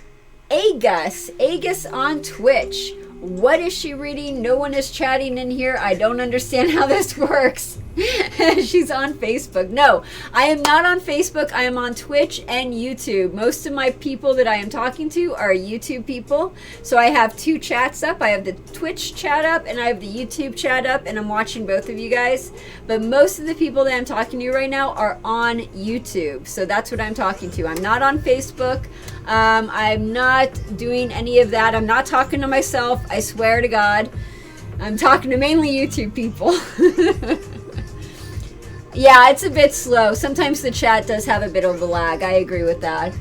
Agus on Twitch. What is she reading? No one is chatting in here. I don't understand how this works. She's on Facebook. No, I am not on Facebook. I am on Twitch and YouTube. Most of my people that I am talking to are YouTube people. So I have 2 chats up. I have the Twitch chat up and I have the YouTube chat up, and I'm watching both of you guys. But most of the people that I'm talking to right now are on YouTube. So that's what I'm talking to. I'm not on Facebook. I'm not doing any of that. I'm not talking to myself. I swear to God. I'm talking to mainly YouTube people. Yeah, it's a bit slow. Sometimes the chat does have a bit of a lag. I agree with that.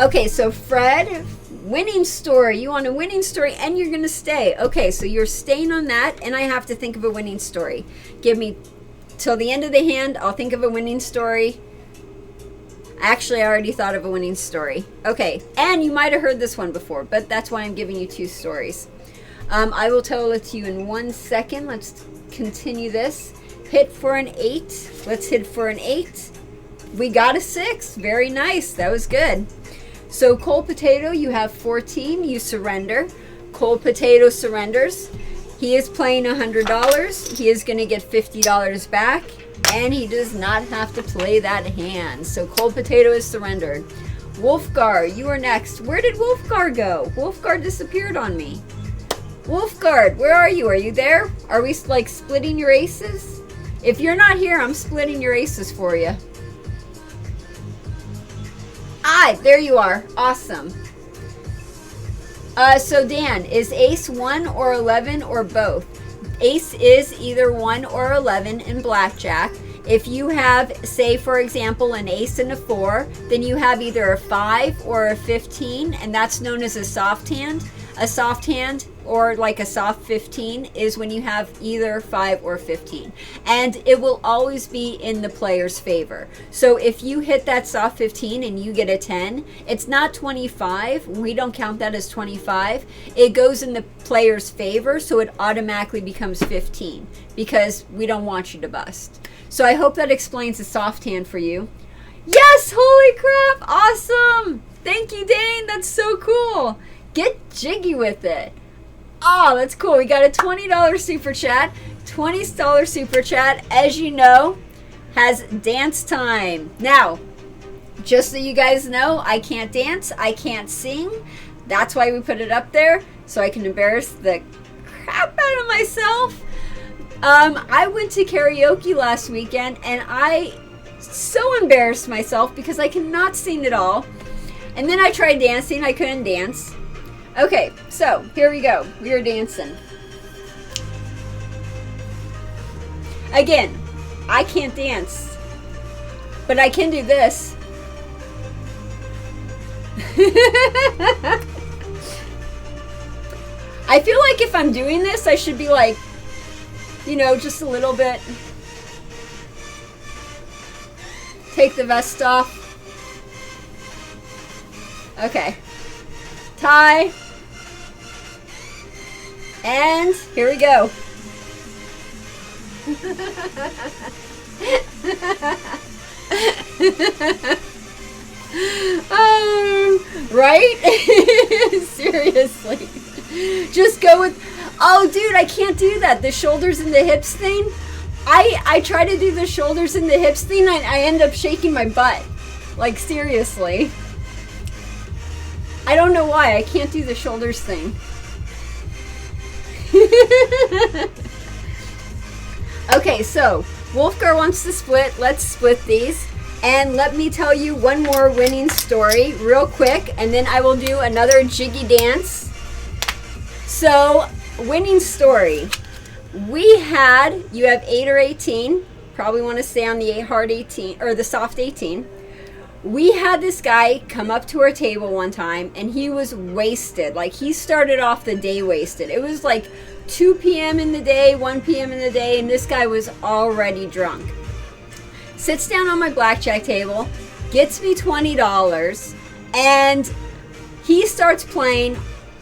Okay, so Fred, winning story. You want a winning story and you're going to stay. Okay, so you're staying on that, and I have to think of a winning story. Give me till the end of the hand. I'll think of a winning story. Actually, I already thought of a winning story. Okay, and you might have heard this one before, but that's why I'm giving you 2 stories. I will tell it to you in 1 second. Let's continue this. Hit for an 8. Let's hit for an 8. We got a 6. Very nice. That was good. So Cold Potato, you have 14. You surrender. Cold Potato surrenders. He is playing $100. He is going to get $50 back, and he does not have to play that hand. So Cold Potato is surrendered. Wolfgar, you are next. Where did Wolfgar go? Wolfgar disappeared on me. Wolfgar, where are you? Are you there? Are we like splitting your aces? If you're not here, I'm splitting your aces for you. Ah, there you are. Awesome. So Dan, is ace 1 or 11 or both? Ace is either 1 or 11 in blackjack. If you have, say for example, an ace and a 4, then you have either a 5 or a 15, and that's known as a soft hand. A soft hand, or like a soft 15, is when you have either 5 or 15. And it will always be in the player's favor. So if you hit that soft 15 and you get a 10, it's not 25. We don't count that as 25. It goes in the player's favor, so it automatically becomes 15, because we don't want you to bust. So I hope that explains the soft hand for you. Yes, holy crap, awesome. Thank you, Dane, that's so cool. Get jiggy with it. Oh, that's cool. We got a $20 super chat. $20 super chat, as you know, has dance time. Now, just so you guys know, I can't dance, I can't sing. That's why we put it up there, so I can embarrass the crap out of myself. I went to karaoke last weekend, and I so embarrassed myself because I cannot sing at all. And then I tried dancing, I couldn't dance. Okay, so here we go. We are dancing. Again, I can't dance, but I can do this. I feel like if I'm doing this, I should be like, you know, just a little bit. Take the vest off. Okay. Tie. And here we go. Right? Seriously. Just go with, oh dude, I can't do that. The shoulders and the hips thing. I try to do the shoulders and the hips thing, and I end up shaking my butt. Like, seriously. I don't know why. I can't do the shoulders thing. Okay, so Wolfgar wants to split. Let's split these. And let me tell you one more winning story real quick, and then I will do another jiggy dance. So, winning story. We had, you have 8 or 18. Probably want to stay on the hard 18 or the soft 18. We had this guy come up to our table one time, and he was wasted. Like, he started off the day wasted. It was like 2 p.m. in the day, 1 p.m. in the day, and this guy was already drunk. Sits down on my blackjack table, gets me $20, and he starts playing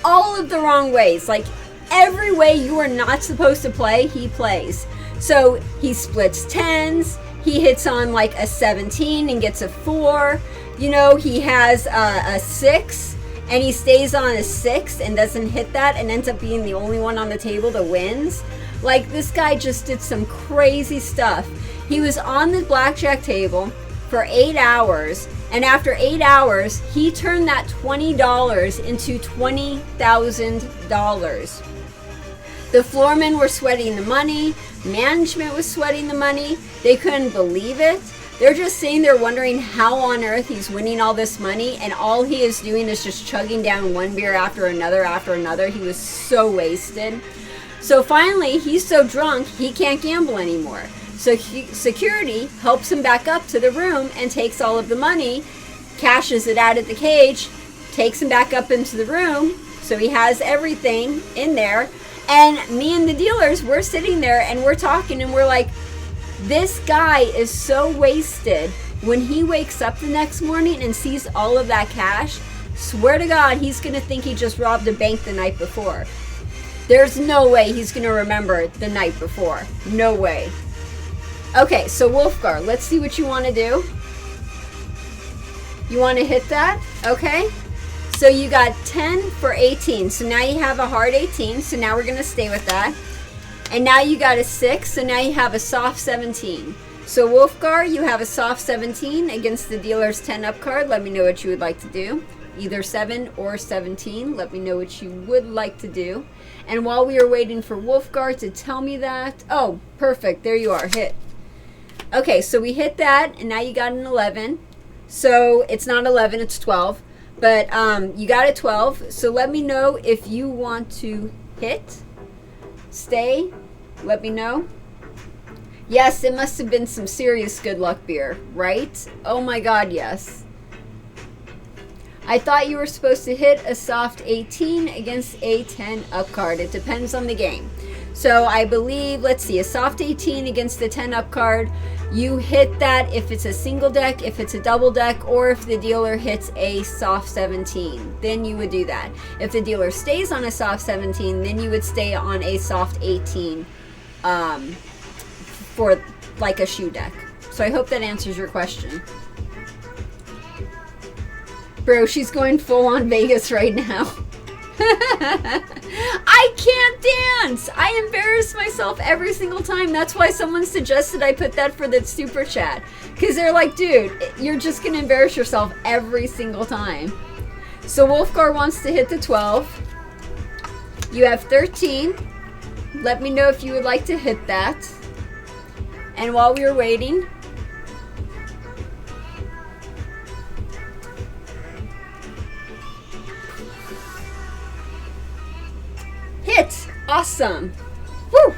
all of the wrong ways. Like, every way you are not supposed to play, he plays. So he splits 10s. He hits on like a 17 and gets a 4. You know, he has a 6 and he stays on a 6 and doesn't hit that and ends up being the only one on the table that wins. Like, this guy just did some crazy stuff. He was on the blackjack table for 8 hours, and after 8 hours, he turned that $20 into $20,000. The floormen were sweating the money. Management was sweating the money. They couldn't believe it. They're just sitting there wondering how on earth he's winning all this money, and all he is doing is just chugging down one beer after another after another. He was so wasted. So finally, he's so drunk, he can't gamble anymore. So security helps him back up to the room and takes all of the money, cashes it out at the cage, takes him back up into the room, so he has everything in there. And me and the dealers, we're sitting there and we're talking and we're like, this guy is so wasted. When he wakes up the next morning and sees all of that cash, swear to God, he's going to think he just robbed a bank the night before. There's no way he's going to remember the night before. No way. Okay, so Wolfgar, let's see what you want to do. You want to hit that? Okay. So you got 10 for 18. So now you have a hard 18. So now we're going to stay with that. And now you got a 6. So now you have a soft 17. So Wolfgar, you have a soft 17 against the dealer's 10 up card. Let me know what you would like to do. Either 7 or 17. Let me know what you would like to do. And while we are waiting for Wolfgar to tell me that. Oh, perfect. There you are. Hit. Okay, so we hit that. And now you got an 11. So it's not 11, it's 12. But you got a 12. So let me know if you want to hit. Stay. Let me know. Yes, it must have been some serious good luck beer, right? Oh my God, yes. I thought you were supposed to hit a soft 18 against a 10 up card. It depends on the game. So I believe, let's see, a soft 18 against the 10 up card, you hit that if it's a single deck, if it's a double deck, or if the dealer hits a soft 17, then you would do that. If the dealer stays on a soft 17, then you would stay on a soft 18 for like a shoe deck. So I hope that answers your question. Bro, she's going full on Vegas right now. I can't dance. I embarrass myself every single time. That's why someone suggested I put that for the super chat. Because they're like, dude, you're just going to embarrass yourself every single time. So Wolfgar wants to hit the 12. You have 13. Let me know if you would like to hit that. And while we were waiting, hit! Awesome! Woo!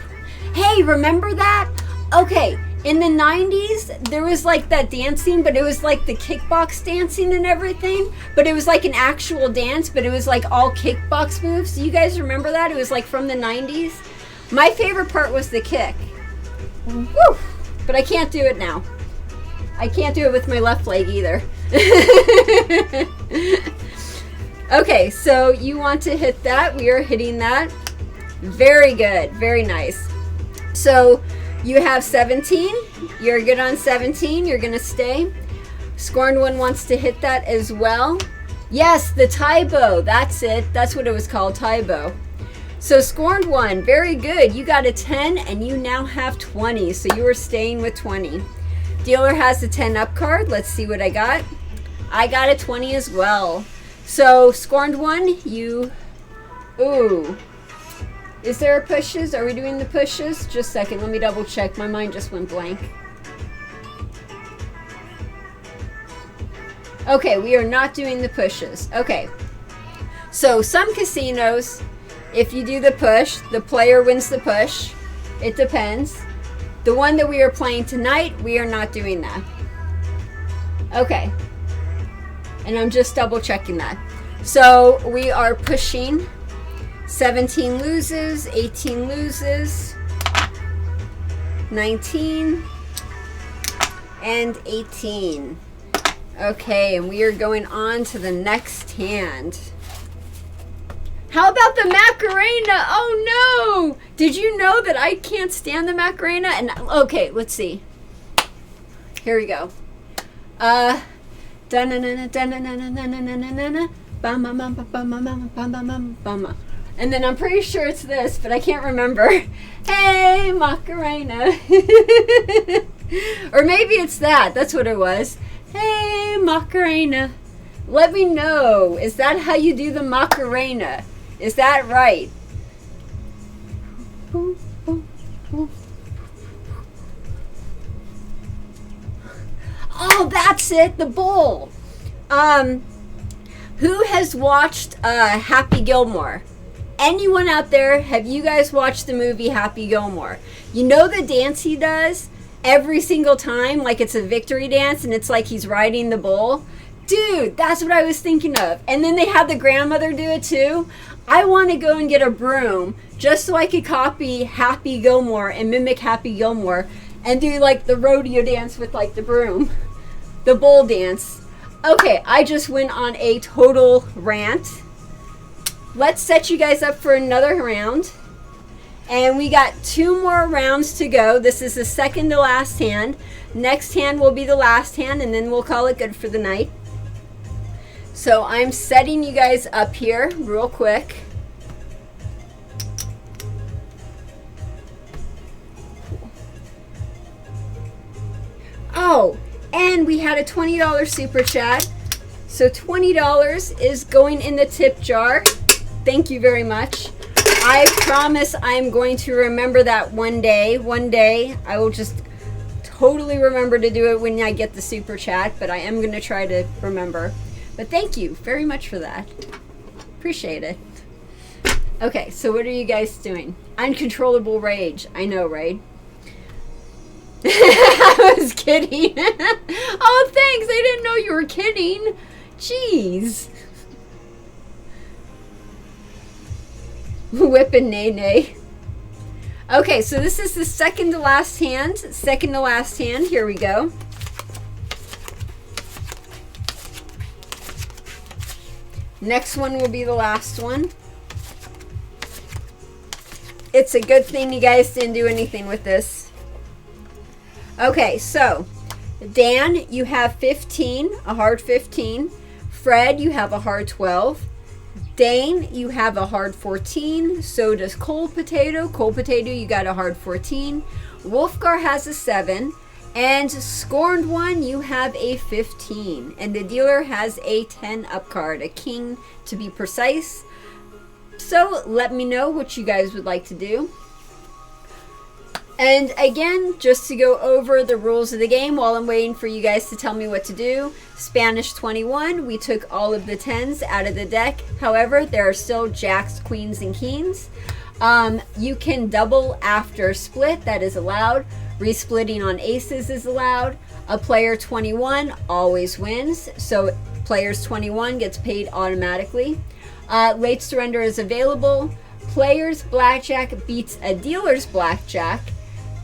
Hey, remember that? Okay, in the 90s, there was like that dancing, but it was like the kickbox dancing and everything. But it was like an actual dance, but it was like all kickbox moves. You guys remember that? It was like from the 90s. My favorite part was the kick. Woo! But I can't do it now. I can't do it with my left leg either. Okay, so you want to hit that. We are hitting that. Very good. Very nice. So you have 17. You're good on 17. You're going to stay. Scorned One wants to hit that as well. Yes, the tie bow. That's it. That's what it was called, tie bow. So Scorned One, very good. You got a 10 and you now have 20. So you are staying with 20. Dealer has a 10 up card. Let's see what I got. I got a 20 as well. So, Scorned One, you... Ooh. Is there a pushes? Are we doing the pushes? Just a second. Let me double check. My mind just went blank. Okay, we are not doing the pushes. Okay. So, some casinos, if you do the push, the player wins the push. It depends. The one that we are playing tonight, we are not doing that. Okay. And I'm just double checking that. So we are pushing 17 loses, 18 loses, 19, and 18. Okay, and we are going on to the next hand. How about the Macarena? Oh no! Did you know that I can't stand the Macarena? And okay, let's see. Here we go. And then I'm pretty sure it's this, but I can't remember. Hey, Macarena. Or maybe it's that. That's what it was. Hey, Macarena. Let me know. Is that how you do the Macarena? Is that right? Oh, that's it, the bowl. Who has watched Happy Gilmore? Anyone out there, have you guys watched the movie Happy Gilmore? You know the dance he does every single time, like it's a victory dance and it's like he's riding the bull? Dude, that's what I was thinking of. And then they had the grandmother do it too. I want to go and get a broom just so I could copy Happy Gilmore and mimic Happy Gilmore and do like the rodeo dance with like the broom. The bull dance. Okay, I just went on a total rant. Let's set you guys up for another round. And we got 2 more rounds to go. This is the second to last hand. Next hand will be the last hand, and then we'll call it good for the night. So I'm setting you guys up here real quick. Oh, and we had a $20 super chat. So $20 is going in the tip jar. Thank you very much. I promise I'm going to remember that one day. One day I will just totally remember to do it when I get the super chat, but I am going to try to remember. But thank you very much for that. Appreciate it. Okay, so what are you guys doing? Uncontrollable rage. I know, right? I was kidding. Oh, thanks. I didn't know you were kidding. Jeez. Whip and Nay Nay. Okay, so this is the second to last hand. Second to last hand. Here we go. Next one will be the last one. It's a good thing you guys didn't do anything with this. Okay, so Dan, you have 15, a hard 15. Fred, you have a hard 12. Dane, you have a hard 14. So does Cold Potato. Cold Potato, you got a hard 14. Wolfgar has a 7. And Scorned One, you have a 15. And the dealer has a 10 up card, a king to be precise. So let me know what you guys would like to do. And again, just to go over the rules of the game while I'm waiting for you guys to tell me what to do. Spanish 21, we took all of the 10s out of the deck. However, there are still jacks, queens, and kings. You can double after split, that is allowed. Resplitting on aces is allowed. A player 21 always wins, so players 21 gets paid automatically. Late surrender is available. Players blackjack beats a dealer's blackjack.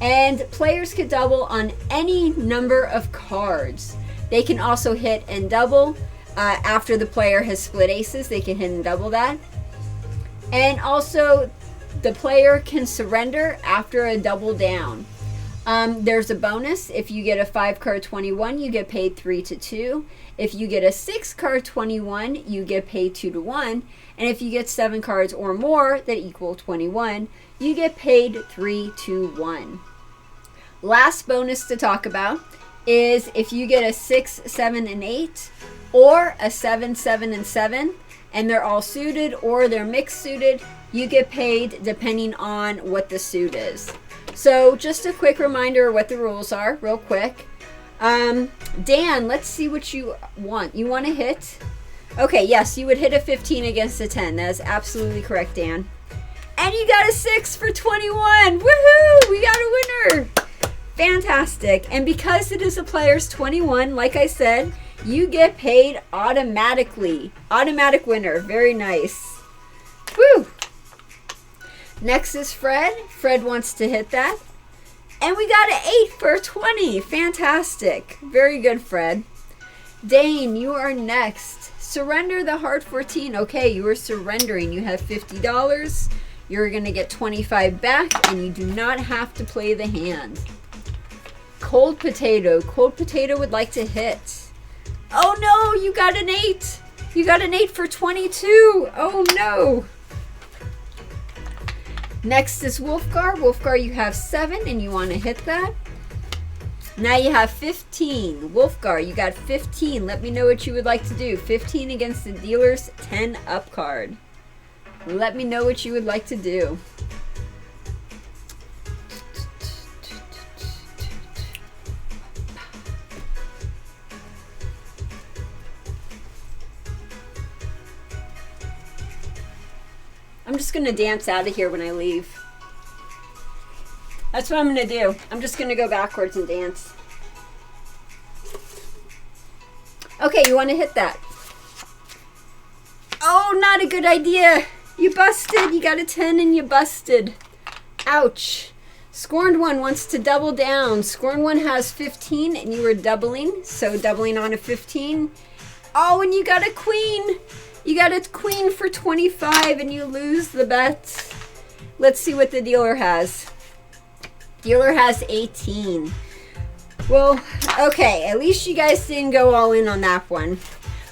And players could double on any number of cards. They can also hit and double. After the player has split aces, they can hit and double that. And also, the player can surrender after a double down. There's a bonus. If you get a 5 card 21, you get paid 3-2. If you get a 6 card 21, you get paid 2-1. And if you get 7 cards or more that equal 21, you get paid 3-1. Last bonus to talk about is if you get a 6, 7, and 8, or a 7, 7, and 7, and they're all suited or they're mixed suited, you get paid depending on what the suit is. So just a quick reminder of what the rules are, real quick. Dan, let's see what you want. You want to hit? Okay, yes, you would hit a 15 against a 10. That is absolutely correct, Dan. And you got a 6 for 21. Woohoo! We got a winner. Fantastic. And because it is a player's 21, like I said, you get paid automatically. Automatic winner. Very nice. Woo! Next is Fred. Fred wants to hit that. And we got an 8 for 20. Fantastic. Very good, Fred. Dane, you are next. Surrender the hard 14. Okay, you are surrendering. You have $50. You're going to get 25 back, and you do not have to play the hand. Cold Potato. Cold Potato would like to hit. Oh no, you got an 8. You got an 8 for 22. Oh no. Next is Wolfgar. Wolfgar, you have 7 and you want to hit that. Now you have 15. Wolfgar, you got 15. Let me know what you would like to do. 15 against the dealer's 10 up card. Let me know what you would like to do. I'm just going to dance out of here when I leave. That's what I'm going to do. I'm just going to go backwards and dance. Okay, you want to hit that. Oh, not a good idea. You busted. You got a 10 and you busted. Ouch. Scorned One wants to double down. Scorned One has 15 and you were doubling. So doubling on a 15. Oh, and you got a queen. You got a queen for 25 and you lose the bet. Let's see what the dealer has. Dealer has 18. Well, okay, at least you guys didn't go all in on that one.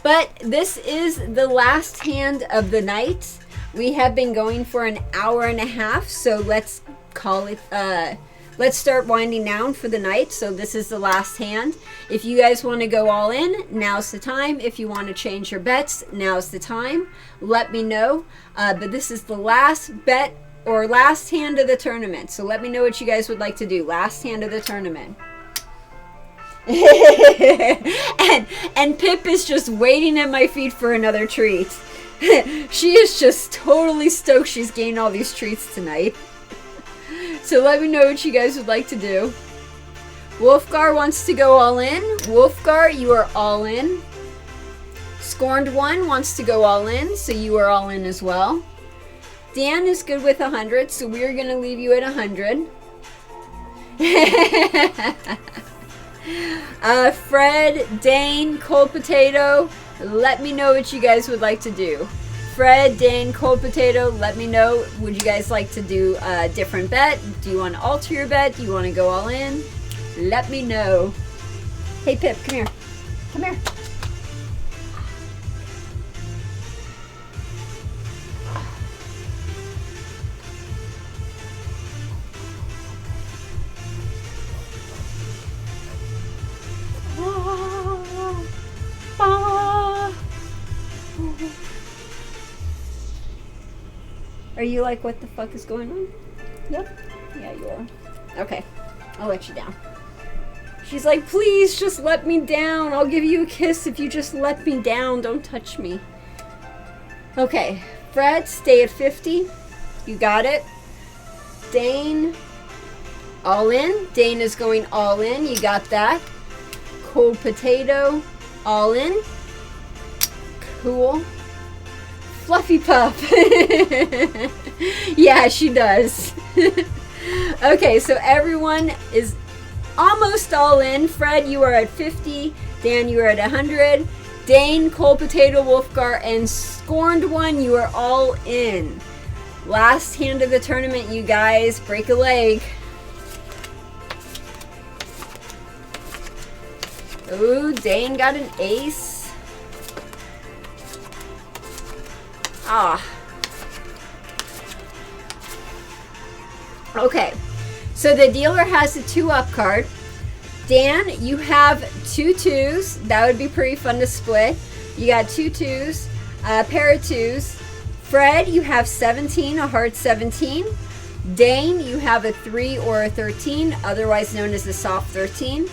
But this is the last hand of the night. We have been going for an hour and a half, so let's call it, let's start winding down for the night. So this is the last hand. If you guys want to go all in, now's the time. If you want to change your bets, now's the time. Let me know. But this is the last bet or last hand of the tournament. So let me know what you guys would like to do. Last hand of the tournament. and Pip is just waiting at my feet for another treat. She is just totally stoked she's gained all these treats tonight. So let me know what you guys would like to do. Wolfgar wants to go all in. Wolfgar, you are all in. Scorned One wants to go all in, so you are all in as well. Dan is good with 100, so we're going to leave you at 100. Fred, Dane, Cold Potato, let me know what you guys would like to do. Fred, Dane, Cold Potato, let me know. Would you guys like to do a different bet? Do you want to alter your bet? Do you want to go all in? Let me know. Hey, Pip, come here. Come here. Are you like, what the fuck is going on? Yep. Yeah, you are. Okay. I'll let you down. She's like, please just let me down. I'll give you a kiss if you just let me down. Don't touch me. Okay. Fred, stay at 50. You got it. Dane, all in. Dane is going all in. You got that. Cold Potato, all in. Cool. Fluffy Pup. Yeah, she does. Okay, so everyone is almost all in. Fred, you are at 50. Dan, you are at 100. Dane, Cold Potato, Wolfgar, and Scorned One, you are all in. Last hand of the tournament, you guys. Break a leg. Ooh, Dane got an ace. Ah. Okay, so the dealer has a 2-up card. Dan, you have 2 2s. That would be pretty fun to split. You got 2 2s, a pair of 2s. Fred, you have 17, a hard 17. Dane, you have a 3 or a 13, otherwise known as a soft 13.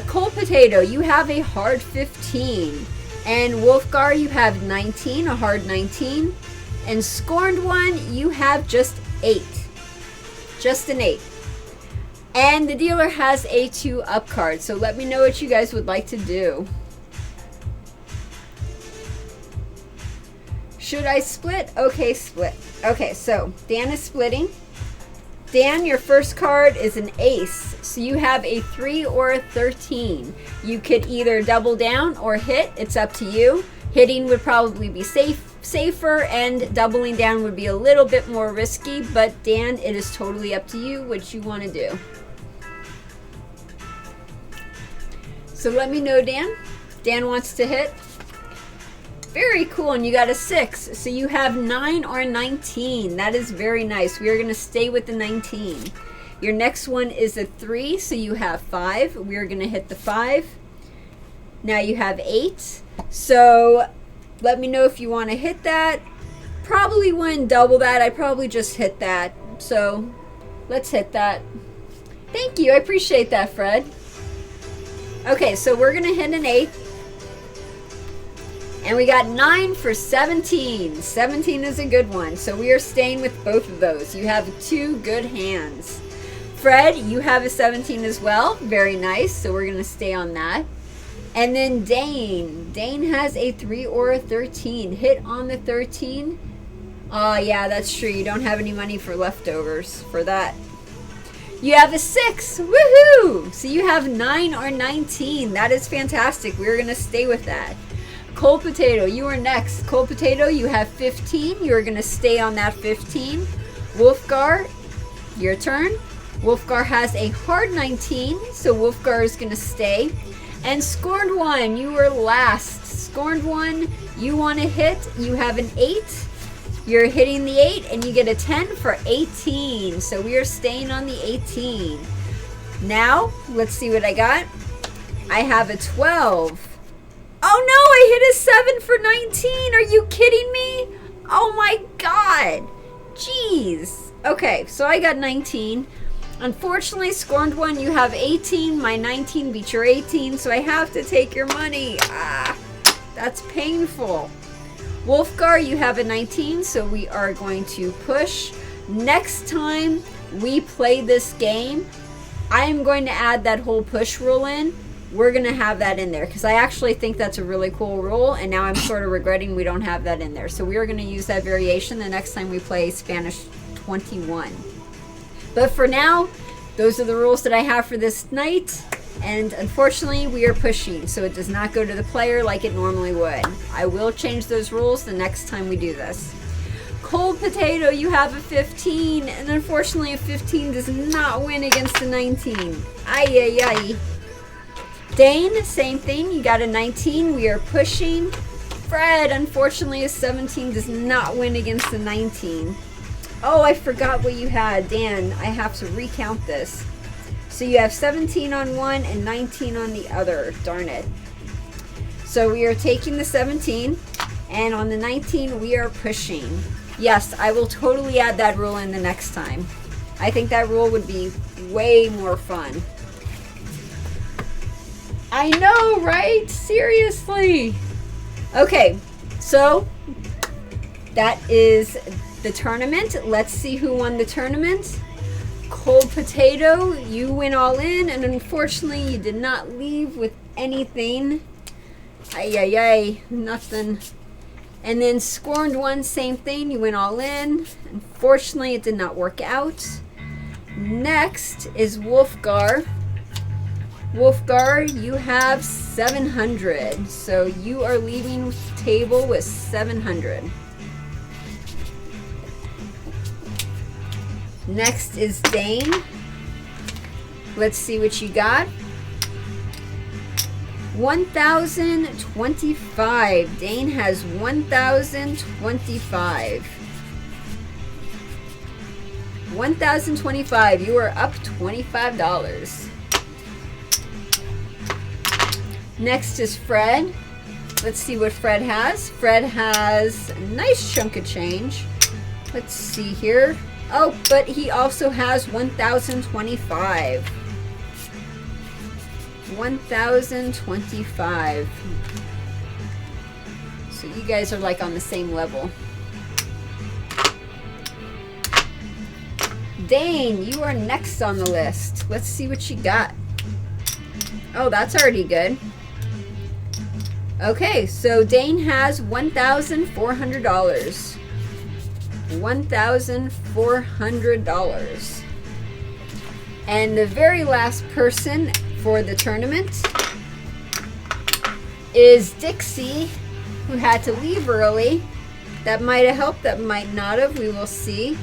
Cold Potato, you have a hard 15. And Wolfgar, you have 19, a hard 19. And Scorned One, you have just 8. Just an 8. And the dealer has a 2-up card. So let me know what you guys would like to do. Should I split? Okay, split. Okay, so Dan is splitting. Dan, your first card is an ace. So you have a 3 or a 13. You could either double down or hit. It's up to you. Hitting would probably be safer, and doubling down would be a little bit more risky. But Dan, it is totally up to you what you want to do. So let me know, Dan. Dan wants to hit. Very cool, and you got a 6. So you have 9 or 19. That is very nice. We are going to stay with the 19. Your next one is a 3, so you have 5. We are going to hit the 5. Now you have 8. So let me know if you want to hit that. Probably wouldn't double that. I probably just hit that. So let's hit that. Thank you. I appreciate that, Fred. Okay, so we're going to hit an 8. And we got 9 for 17. 17 is a good one. So we are staying with both of those. You have 2 good hands. Fred, you have a 17 as well. Very nice. So we're going to stay on that. And then Dane. Dane has a 3 or a 13. Hit on the 13. Oh, yeah, that's true. You don't have any money for leftovers for that. You have a 6. Woohoo! So you have 9 or 19. That is fantastic. We're going to stay with that. Cold Potato, you are next. Cold Potato, you have 15. You are going to stay on that 15. Wolfgar, your turn. Wolfgar has a hard 19, so Wolfgar is going to stay. And Scorned One, you were last. Scorned One, you want to hit. You have an 8. You're hitting the 8, and you get a 10 for 18. So we are staying on the 18. Now, let's see what I got. I have a 12. Oh no, I hit a 7 for 19. Are you kidding me? Oh my god. Jeez. Okay, so I got 19. Unfortunately, Scorned One, you have 18. My 19 beat your 18, so I have to take your money. Ah, that's painful. Wolfgar, you have a 19, so we are going to push. Next time we play this game, I am going to add that whole push rule in. we're going to have that in there because I actually think that's a really cool rule, and now I'm sort of regretting we don't have that in there. So we are going to use that variation the next time we play Spanish 21. But for now, those are the rules that I have for this night, and unfortunately we are pushing, so it does not go to the player like it normally would. I will change those rules the next time we do this. Cold Potato, you have a 15, and unfortunately a 15 does not win against a 19. Ay, ay, ay. Dane, same thing, you got a 19, we are pushing. Fred, unfortunately a 17 does not win against a 19. Oh, I forgot what you had, Dan. I have to recount this. So you have 17 on one and 19 on the other, darn it. So we are taking the 17, and on the 19 we are pushing. Yes, I will totally add that rule in the next time. I think that rule would be way more fun. I know, right? Seriously. Okay, so that is the tournament. Let's see who won the tournament. Cold Potato, you went all in, and unfortunately you did not leave with anything. Ay, ay, ay, nothing. And then Scorned One, same thing, you went all in. Unfortunately, it did not work out. Next is Wolfgar. Wolfgar, you have 700. So you are leaving the table with 700. Next is Dane. Let's see what you got. 1,025. Dane has 1,025. 1,025. You are up $25. Next is Fred. Let's see what Fred has. Fred has a nice chunk of change. Let's see here. Oh, but he also has 1,025. 1,025. So you guys are like on the same level. Dane, you are next on the list. Let's see what you got. Oh, that's already good. Okay, so Dane has $1,400. $1,400. And the very last person for the tournament is Dixie, who had to leave early. That might have helped, that might not have, we will see.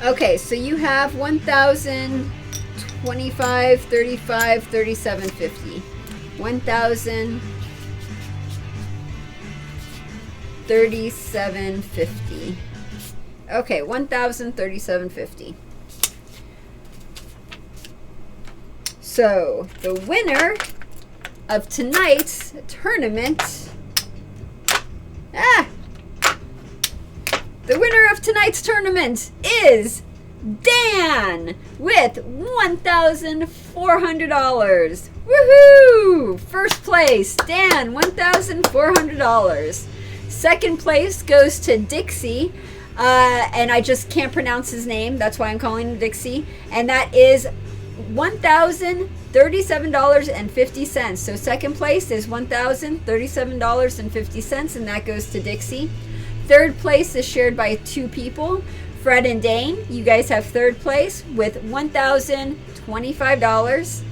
Okay, so you have 1,025, 35, 37.50. 1,037.50. Okay, 1,037.50. So the winner of tonight's tournament, the winner of tonight's tournament is Dan with $1,400. Woohoo! First place, Dan, $1,400. Second place goes to Dixie, and I just can't pronounce his name. That's why I'm calling him Dixie. And that is $1,037.50. So second place is $1,037.50, and that goes to Dixie. Third place is shared by two people, Fred and Dane. You guys have third place with $1,025.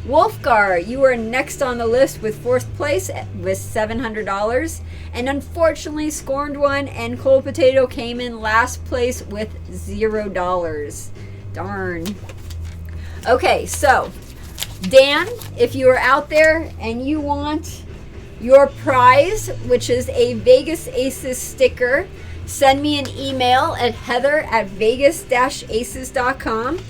Wolfgar, you are next on the list with fourth place with $700. And unfortunately, Scorned One and Cold Potato came in last place with $0. Darn. Okay, so Dan, if you are out there and you want your prize, which is a Vegas Aces sticker, send me an email at heather@vegas-aces.com.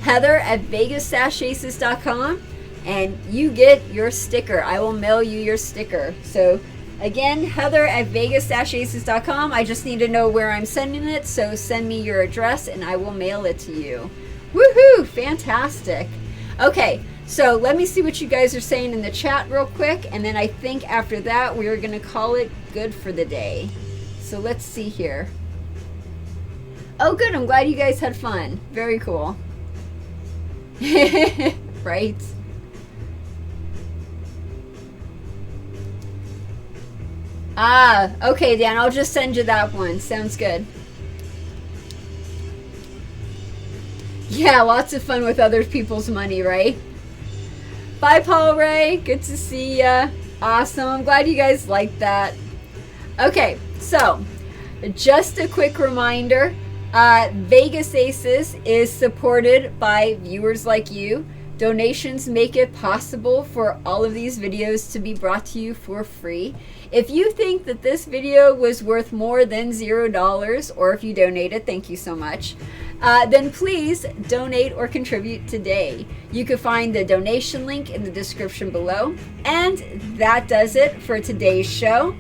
heather@vegas-aces.com, and you get your sticker. I will mail you your sticker. So again, heather@vegas-aces.com. I just need to know where I'm sending it, so send me your address and I will mail it to you. Woohoo! Fantastic. Okay, so let me see what you guys are saying in the chat real quick, and then I think after that we are going to call it good for the day. So let's see here. Oh, good. I'm glad you guys had fun. Very cool. Right? Ah, okay, Dan, I'll just send you that one. Sounds good. Yeah, lots of fun with other people's money, right? Bye, Paul Ray. Good to see ya. Awesome. I'm glad you guys liked that. Okay, so just a quick reminder. Vegas Aces is supported by viewers like you. Donations make it possible for all of these videos to be brought to you for free. If you think that this video was worth more than $0, or if you donated, thank you so much, then please donate or contribute today. You can find the donation link in the description below. And that does it for today's show.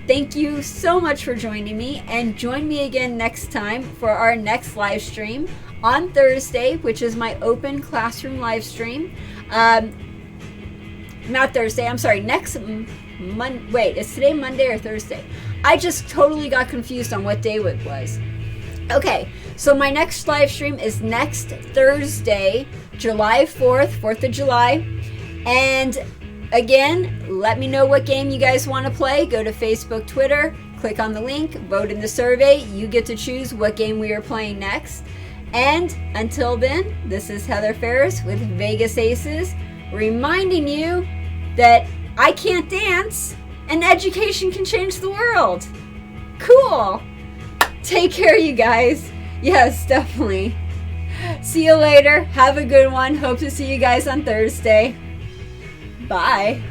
Thank you so much for joining me, and join me again next time for our next live stream on Thursday, which is my open classroom live stream. Not Thursday, I'm sorry, next Monday. Wait, is today Monday or Thursday? I just totally got confused on what day it was. Okay, so my next live stream is next Thursday, July 4th, 4th of July. And again, let me know what game you guys want to play. Go to Facebook, Twitter, click on the link, vote in the survey. You get to choose what game we are playing next. And until then, this is Heather Ferris with Vegas Aces, reminding you that I can't dance and education can change the world. Cool. Take care, you guys. Yes, definitely. See you later. Have a good one. Hope to see you guys on Thursday. Bye.